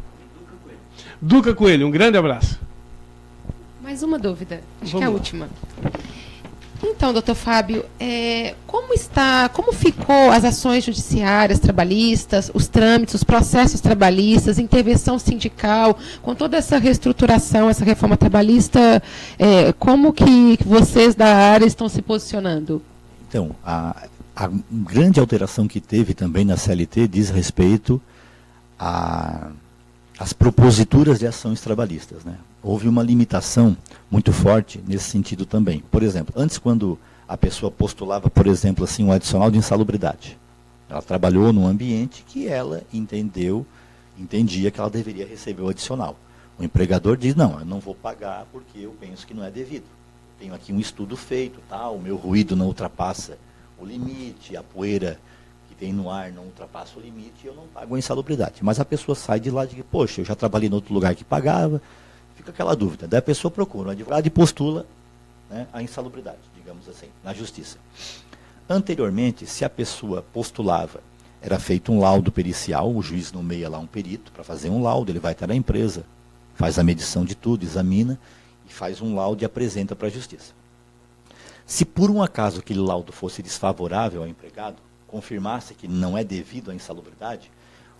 Duca Coelho, um grande abraço. Mais uma dúvida, acho Vamos que é a lá. última. Então, doutor Fábio, como ficou as ações judiciárias, trabalhistas, os trâmites, os processos trabalhistas, intervenção sindical, com toda essa reestruturação, essa reforma trabalhista, como que vocês da área estão se posicionando? Então, a grande alteração que teve também na CLT diz respeito às proposituras de ações trabalhistas, né? Houve uma limitação muito forte nesse sentido também. Por exemplo, antes, quando a pessoa postulava, por exemplo, assim, um adicional de insalubridade, ela trabalhou num ambiente que ela entendia que ela deveria receber o adicional. O empregador diz, não, eu não vou pagar porque eu penso que não é devido. Tenho aqui um estudo feito, o meu ruído não ultrapassa o limite, a poeira que tem no ar não ultrapassa o limite e eu não pago a insalubridade. Mas a pessoa sai de lá e diz, poxa, eu já trabalhei em outro lugar que pagava, fica aquela dúvida. Daí a pessoa procura um advogado e postula, né, a insalubridade, digamos assim, na justiça. Anteriormente, se a pessoa postulava, era feito um laudo pericial, o juiz nomeia lá um perito para fazer um laudo, ele vai até na empresa, faz a medição de tudo, examina e faz um laudo e apresenta para a justiça. Se por um acaso aquele laudo fosse desfavorável ao empregado, confirmasse que não é devido à insalubridade,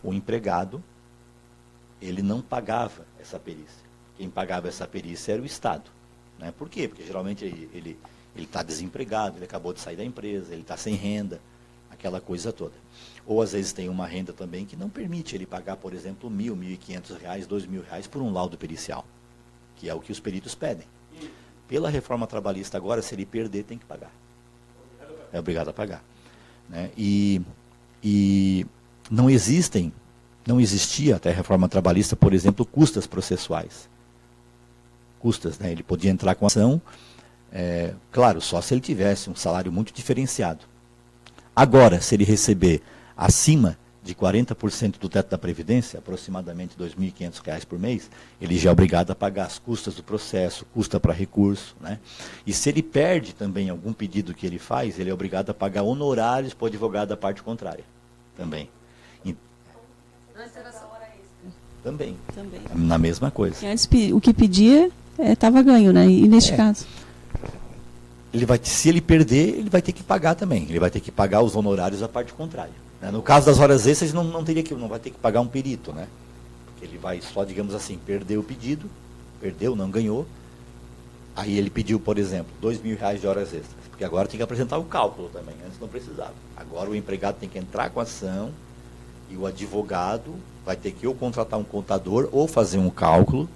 o empregado, ele não pagava essa perícia. Quem pagava essa perícia era o Estado. Né? Por quê? Porque geralmente ele está desempregado, ele acabou de sair da empresa, ele está sem renda, aquela coisa toda. Ou às vezes tem uma renda também que não permite ele pagar, por exemplo, R$1.000, R$1.500, R$2.000 por um laudo pericial, que é o que os peritos pedem. Pela reforma trabalhista agora, se ele perder, tem que pagar. É obrigado a pagar. Né? E não existia até a reforma trabalhista, por exemplo, custas processuais. Custas, né? Ele podia entrar com ação, claro, só se ele tivesse um salário muito diferenciado. Agora, se ele receber acima de 40% do teto da Previdência, aproximadamente R$ 2.500 por mês, ele já é obrigado a pagar as custas do processo, custa para recurso, né? E se ele perde também algum pedido que ele faz, ele é obrigado a pagar honorários para o advogado da parte contrária, também. Também, na mesma coisa. Porque antes o que pedia estava ganho, né? E neste caso? Se ele perder, ele vai ter que pagar também. Ele vai ter que pagar os honorários da parte contrária. No caso das horas extras, não vai ter que pagar um perito, né? Porque ele vai só, digamos assim, perder o pedido, não ganhou. Aí ele pediu, por exemplo, R$2.000 de horas extras, porque agora tem que apresentar o cálculo também, antes não precisava. Agora o empregado tem que entrar com a ação e o advogado vai ter que ou contratar um contador ou fazer um cálculo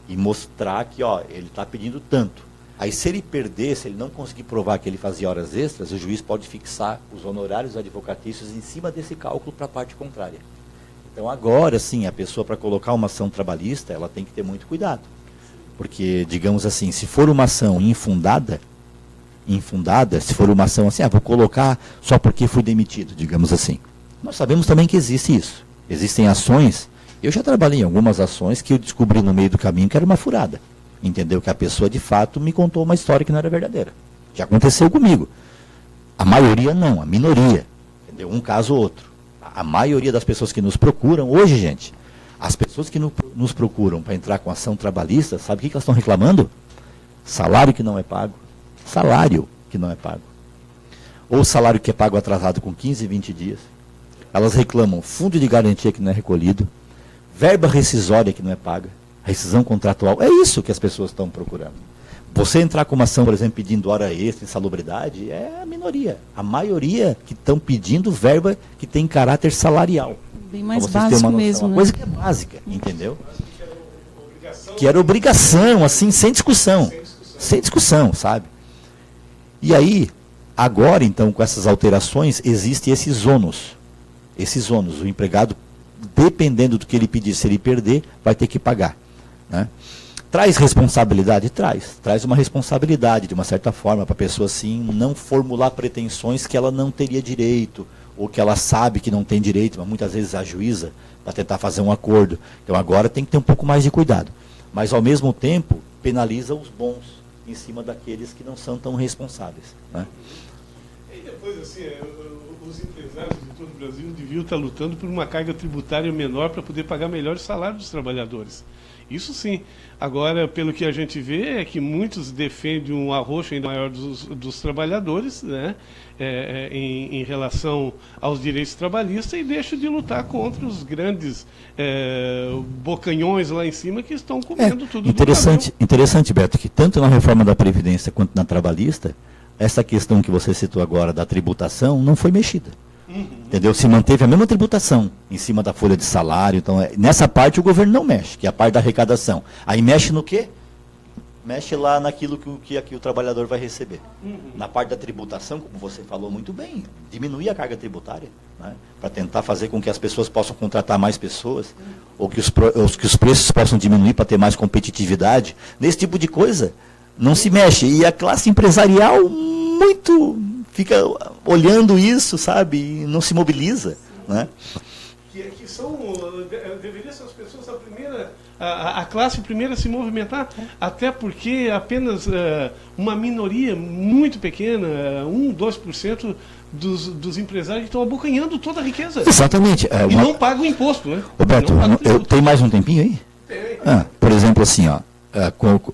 e mostrar que, ele está pedindo tanto. Aí se ele perder, se ele não conseguir provar que ele fazia horas extras, o juiz pode fixar os honorários advocatícios em cima desse cálculo para a parte contrária. Então agora sim, a pessoa para colocar uma ação trabalhista, ela tem que ter muito cuidado. Porque, digamos assim, se for uma ação infundada, se for uma ação assim, vou colocar só porque fui demitido, digamos assim. Nós sabemos também que existe isso. Existem ações, eu já trabalhei em algumas ações que eu descobri no meio do caminho que era uma furada. Entendeu? Que a pessoa de fato me contou uma história que não era verdadeira. Já aconteceu comigo. A maioria não, a minoria. Entendeu? Um caso ou outro. A maioria das pessoas que nos procuram, hoje, gente, as pessoas que nos procuram para entrar com ação trabalhista, sabe o que elas estão reclamando? Salário que não é pago. Salário que não é pago. Ou salário que é pago atrasado com 15, 20 dias. Elas reclamam fundo de garantia que não é recolhido, verba rescisória que não é paga, rescisão contratual. É isso que as pessoas estão procurando. Você entrar com uma ação, por exemplo, pedindo hora extra, insalubridade, é a minoria. A maioria que estão pedindo verba que tem caráter salarial. Bem mais básico mesmo, uma né? coisa que é básica, entendeu? Que era obrigação, assim, sem discussão. Sem discussão, sabe? E aí, agora, então, com essas alterações, existe esses ônus. Esses ônus. O empregado, dependendo do que ele pedir, se ele perder, vai ter que pagar, né? Traz responsabilidade? Traz uma responsabilidade, de uma certa forma, para a pessoa, assim, não formular pretensões que ela não teria direito, ou que ela sabe que não tem direito, mas muitas vezes ajuiza para tentar fazer um acordo. Então agora tem que ter um pouco mais de cuidado. Mas, ao mesmo tempo, penaliza os bons em cima daqueles que não são tão responsáveis, né? E depois, assim, os empresários de todo o Brasil deviam estar lutando por uma carga tributária menor para poder pagar melhor o salário dos trabalhadores. Isso sim. Agora, pelo que a gente vê, é que muitos defendem um arroxo ainda maior dos trabalhadores, né, em relação aos direitos trabalhistas, e deixam de lutar contra os grandes bocanhões lá em cima que estão comendo tudo. Interessante, Beto, que tanto na reforma da Previdência quanto na trabalhista, essa questão que você citou agora da tributação não foi mexida. Entendeu? Se manteve a mesma tributação em cima da folha de salário. Então, nessa parte o governo não mexe, que é a parte da arrecadação. Aí mexe no quê? Mexe lá naquilo que aqui o trabalhador vai receber. Na parte da tributação, como você falou muito bem, diminuir a carga tributária, né, para tentar fazer com que as pessoas possam contratar mais pessoas, ou que os preços possam diminuir para ter mais competitividade. Nesse tipo de coisa, não se mexe. E a classe empresarial muito fica olhando isso, sabe, e não se mobiliza, né? Que são, deveria ser as pessoas a classe primeira a se movimentar, até porque apenas uma minoria muito pequena, 1-2% dos empresários estão abocanhando toda a riqueza. Exatamente. E não pagam imposto, né? Roberto, tem mais um tempinho aí? Tem. Por exemplo, assim, ó,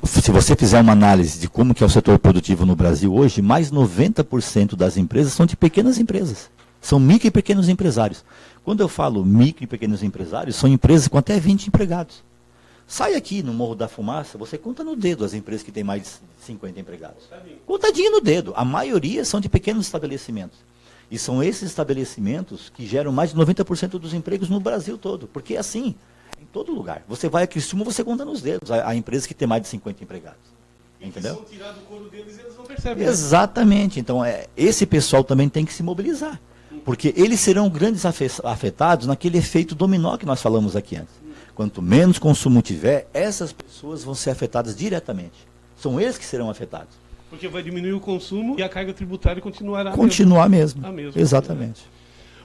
se você fizer uma análise de como que é o setor produtivo no Brasil hoje, mais 90% das empresas são de pequenas empresas. São micro e pequenos empresários. Quando eu falo micro e pequenos empresários, são empresas com até 20 empregados. Sai aqui no Morro da Fumaça, você conta no dedo as empresas que têm mais de 50 empregados. Contadinho no dedo. A maioria são de pequenos estabelecimentos. E são esses estabelecimentos que geram mais de 90% dos empregos no Brasil todo. Porque é assim, em todo lugar. Você vai a Criciúma, você conta nos dedos a empresa que tem mais de 50 empregados. Entendeu? Se tirar do couro deles, eles não percebem. Exatamente. Então, esse pessoal também tem que se mobilizar. Porque eles serão grandes afetados naquele efeito dominó que nós falamos aqui antes. Quanto menos consumo tiver, essas pessoas vão ser afetadas diretamente. São eles que serão afetados. Porque vai diminuir o consumo e a carga tributária continuará Continuar mesmo. a mesma. Exatamente.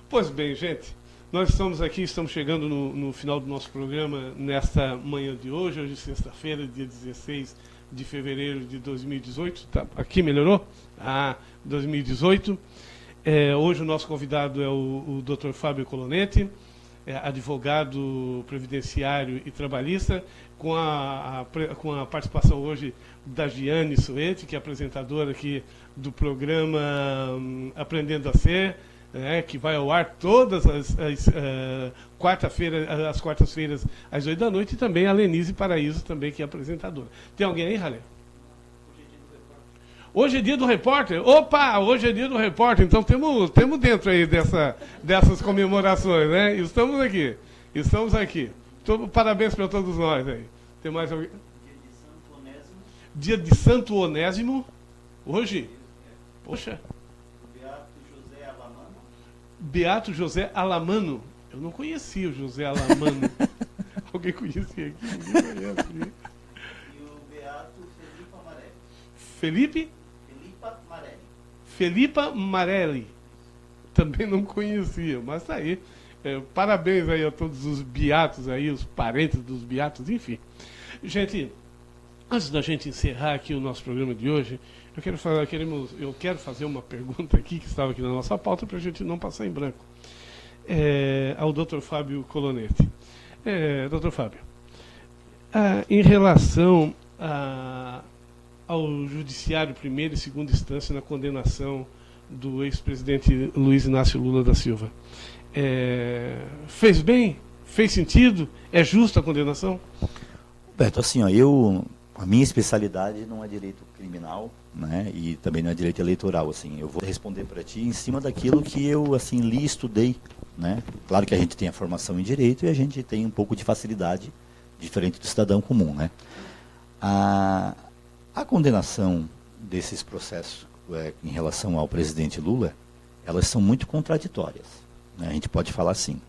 Pois bem, gente, nós estamos chegando no final do nosso programa nesta manhã de hoje. Hoje, sexta-feira, dia 16 de fevereiro de 2018. Tá, aqui melhorou? 2018. Hoje o nosso convidado é o Dr. Fábio Colonetti, advogado previdenciário e trabalhista, com a participação hoje da Giane Suete, que é apresentadora aqui do programa Aprendendo a Ser, que vai ao ar todas as quartas-feiras às 8 da noite, e também a Lenise Paraíso, também, que é apresentadora. Tem alguém aí, Ralé? Hoje é dia do repórter? Opa, hoje é dia do repórter, então temos dentro aí dessas comemorações, né? Estamos aqui. Parabéns para todos nós aí. Tem mais alguém? Dia de Santo Onésimo. Hoje? Poxa. Beato José Alamano. Eu não conhecia o José Alamano. Alguém conhecia aqui? Ninguém conhece. Felipa Marelli. Também não conhecia, mas tá aí. Parabéns aí a todos os beatos aí, os parentes dos beatos, enfim. Gente, antes da gente encerrar aqui o nosso programa de hoje, eu quero fazer uma pergunta aqui, que estava aqui na nossa pauta, para a gente não passar em branco, ao Dr. Fábio Colonetti. Dr. Fábio, em relação ao judiciário primeira e segunda instância na condenação do ex-presidente Luiz Inácio Lula da Silva, fez bem? Fez sentido? É justa a condenação? Beto, assim, ó, a minha especialidade não é direito criminal, né, e também não é direito eleitoral, assim. Eu vou responder para ti em cima daquilo que eu, assim, li e estudei, né. Claro que a gente tem a formação em direito e a gente tem um pouco de facilidade, diferente do cidadão comum, né. A condenação desses processos em relação ao presidente Lula, elas são muito contraditórias, né, a gente pode falar assim.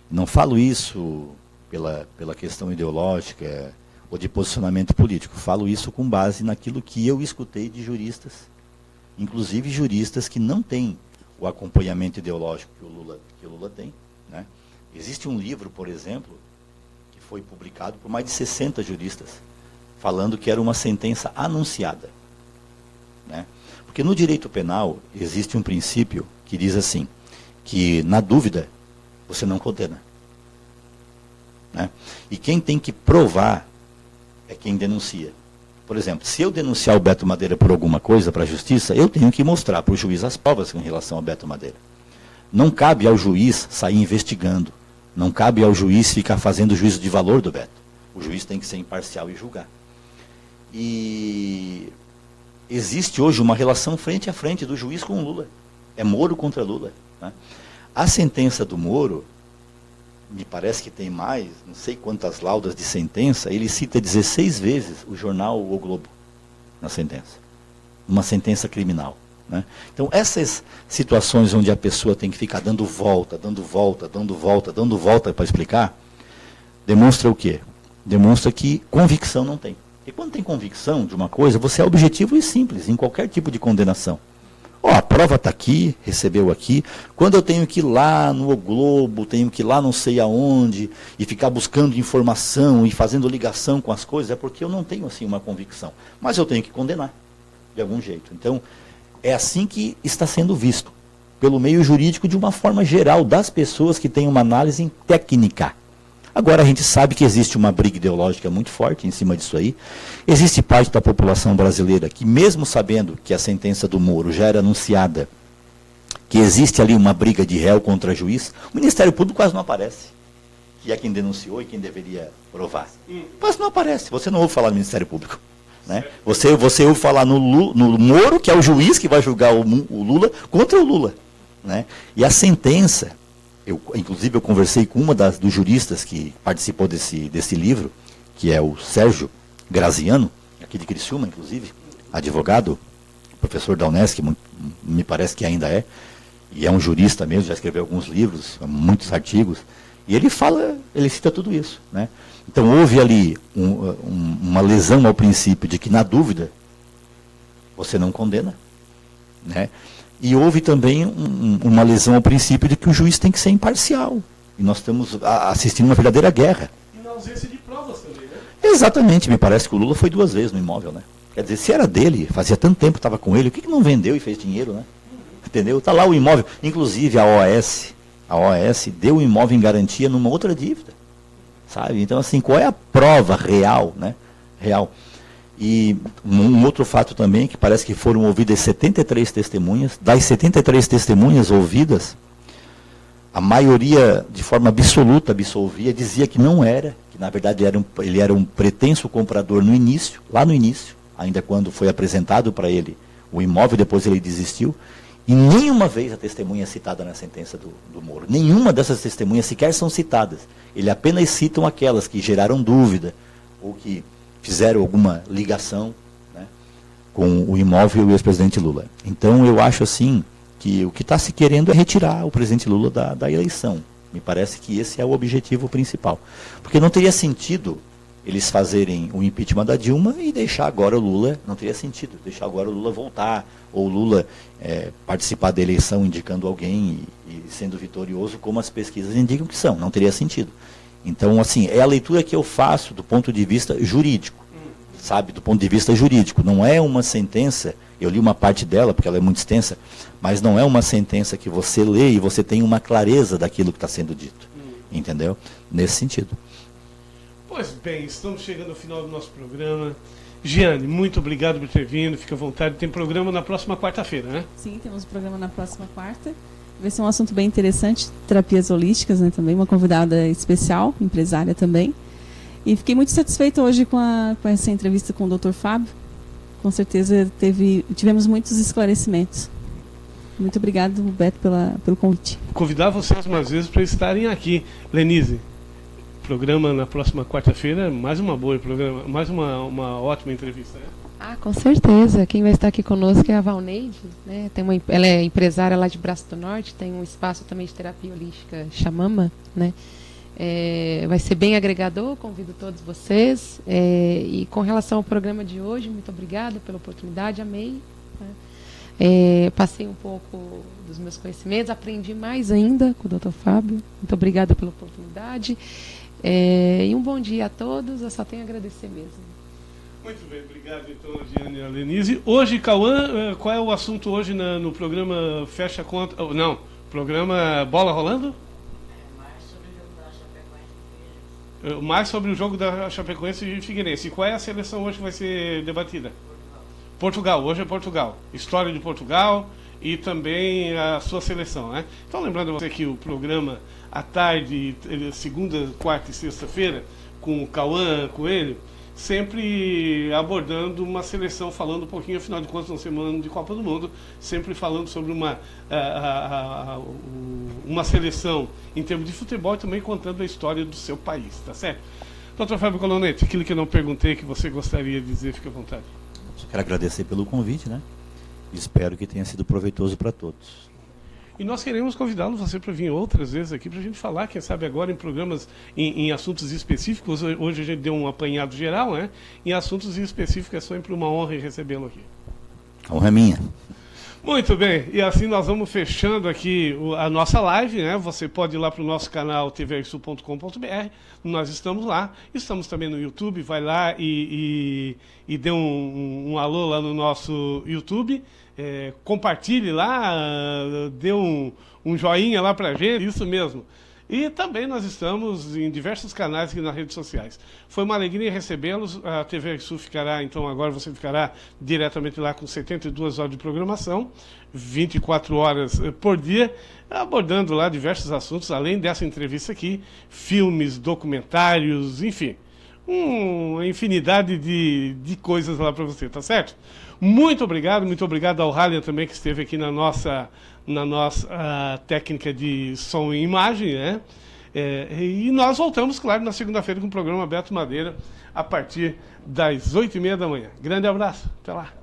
Não falo isso pela questão ideológica ou de posicionamento político. Falo isso com base naquilo que eu escutei de juristas, inclusive juristas que não têm o acompanhamento ideológico que o Lula tem, né? Existe um livro, por exemplo, que foi publicado por mais de 60 juristas, falando que era uma sentença anunciada, né? Porque no direito penal existe um princípio que diz assim, que na dúvida você não condena, né? E quem tem que provar é quem denuncia. Por exemplo, se eu denunciar o Beto Madeira por alguma coisa para a justiça, eu tenho que mostrar para o juiz as provas em relação ao Beto Madeira. Não cabe ao juiz sair investigando. Não cabe ao juiz ficar fazendo juízo de valor do Beto. O juiz tem que ser imparcial e julgar. E existe hoje uma relação frente a frente do juiz com o Lula. É Moro contra Lula, né? A sentença do Moro, me parece que tem mais, não sei quantas laudas de sentença, ele cita 16 vezes o jornal O Globo na sentença. Uma sentença criminal, né? Então, essas situações onde a pessoa tem que ficar dando volta para explicar, demonstra o quê? Demonstra que convicção não tem. E quando tem convicção de uma coisa, você é objetivo e simples em qualquer tipo de condenação. A prova está aqui, recebeu aqui. Quando eu tenho que ir lá no O Globo, tenho que ir lá não sei aonde, e ficar buscando informação e fazendo ligação com as coisas, é porque eu não tenho assim uma convicção. Mas eu tenho que condenar, de algum jeito. Então, é assim que está sendo visto, pelo meio jurídico, de uma forma geral, das pessoas que têm uma análise técnica. Agora, a gente sabe que existe uma briga ideológica muito forte em cima disso aí. Existe parte da população brasileira que, mesmo sabendo que a sentença do Moro já era anunciada, que existe ali uma briga de réu contra juiz, o Ministério Público quase não aparece, que é quem denunciou e quem deveria provar. Quase não aparece. Você não ouve falar no Ministério Público, né? Você ouve falar no Moro, que é o juiz que vai julgar o Lula, contra o Lula, né? E a sentença... Inclusive, eu conversei com uma dos juristas que participou desse livro, que é o Sérgio Graziano, aqui de Criciúma, inclusive, advogado, professor da Unesc, me parece que ainda é, e é um jurista mesmo, já escreveu alguns livros, muitos artigos, e ele cita tudo isso, né? Então, houve ali uma lesão ao princípio de que, na dúvida, você não condena, né? E houve também uma lesão ao princípio de que o juiz tem que ser imparcial. E nós estamos assistindo uma verdadeira guerra. E na ausência de provas também, né? Exatamente. Me parece que o Lula foi 2 vezes no imóvel, né? Quer dizer, se era dele, fazia tanto tempo que estava com ele, o que não vendeu e fez dinheiro, né? Entendeu? Está lá o imóvel. Inclusive, a OAS deu o imóvel em garantia numa outra dívida. Sabe? Então, assim, qual é a prova real, né? Real. E um outro fato também, que parece que foram ouvidas 73 testemunhas. Das 73 testemunhas ouvidas, a maioria, de forma absoluta, absolvia, dizia que não era, que na verdade ele era um pretenso comprador no início, lá no início, ainda quando foi apresentado para ele o imóvel, depois ele desistiu. E nenhuma vez a testemunha é citada na sentença do Moro. Nenhuma dessas testemunhas sequer são citadas. Ele apenas citam aquelas que geraram dúvida, ou que fizeram alguma ligação, né, com o imóvel e o ex-presidente Lula. Então, eu acho assim que o que está se querendo é retirar o presidente Lula da eleição. Me parece que esse é o objetivo principal. Porque não teria sentido eles fazerem o impeachment da Dilma e deixar agora o Lula, não teria sentido, deixar agora o Lula voltar, ou o Lula participar da eleição indicando alguém e sendo vitorioso, como as pesquisas indicam que são, não teria sentido. Então, assim, é a leitura que eu faço do ponto de vista jurídico, sabe, do ponto de vista jurídico. Não é uma sentença, eu li uma parte dela, porque ela é muito extensa, mas não é uma sentença que você lê e você tem uma clareza daquilo que está sendo dito, entendeu? Nesse sentido. Pois bem, estamos chegando ao final do nosso programa. Giane, muito obrigado por ter vindo, fica à vontade. Tem programa na próxima quarta-feira, né? Sim, temos programa na próxima quarta. Vai ser um assunto bem interessante, terapias holísticas, né, também, uma convidada especial, empresária também. E fiquei muito satisfeita hoje com essa entrevista com o Dr. Fábio. Com certeza tivemos muitos esclarecimentos. Muito obrigado, Beto, pelo convite. Convidar vocês mais vezes para estarem aqui. Lenise, programa na próxima quarta-feira, mais uma boa programa, mais uma ótima entrevista, né? Ah, com certeza. Quem vai estar aqui conosco é a Valneide, né? Ela é empresária lá de Braço do Norte, tem um espaço também de terapia holística Xamama, né? Vai ser bem agregador, convido todos vocês. E com relação ao programa de hoje, muito obrigada pela oportunidade, amei. Né? Passei um pouco dos meus conhecimentos, aprendi mais ainda com o Dr. Fábio. Muito obrigada pela oportunidade. E um bom dia a todos, eu só tenho a agradecer mesmo. Muito bem, obrigado então, Giane e a Lenise. Hoje, Cauã, qual é o assunto hoje no programa Fecha Conta? Não, programa Bola Rolando? Mais sobre o jogo da Chapecoense e Figueirense. E qual é a seleção hoje que vai ser debatida? Portugal, hoje é Portugal. História de Portugal e também a sua seleção, né? Então, lembrando a você que o programa à tarde, segunda, quarta e sexta-feira, com o Cauã Coelho, sempre abordando uma seleção, falando um pouquinho, afinal de contas, nós estamos ano de Copa do Mundo, sempre falando sobre uma seleção em termos de futebol e também contando a história do seu país, tá certo? Dr. Fábio Colonete, aquilo que eu não perguntei, que você gostaria de dizer, fique à vontade. Só quero agradecer pelo convite, né? Espero que tenha sido proveitoso para todos. E nós queremos convidá-lo, você, para vir outras vezes aqui, para a gente falar, quem sabe agora em programas, em assuntos específicos. Hoje a gente deu um apanhado geral, né? Em assuntos específicos é sempre uma honra recebê-lo aqui. A honra é minha. Muito bem, e assim nós vamos fechando aqui a nossa live, né? Você pode ir lá para o nosso canal tvsul.com.br, nós estamos lá, estamos também no YouTube, vai lá e dê um alô lá no nosso YouTube, compartilhe lá, dê um joinha lá para a gente, isso mesmo. E também nós estamos em diversos canais aqui nas redes sociais. Foi uma alegria recebê-los. A TV Sul ficará, então agora você ficará diretamente lá com 72 horas de programação, 24 horas por dia, abordando lá diversos assuntos, além dessa entrevista aqui, filmes, documentários, enfim, uma infinidade de coisas lá para você, tá certo? Muito obrigado ao Halian também, que esteve aqui na nossa técnica de som e imagem, né? E nós voltamos, claro, na segunda-feira com o programa Beto Madeira, a partir das 8h30 da manhã. Grande abraço, até lá.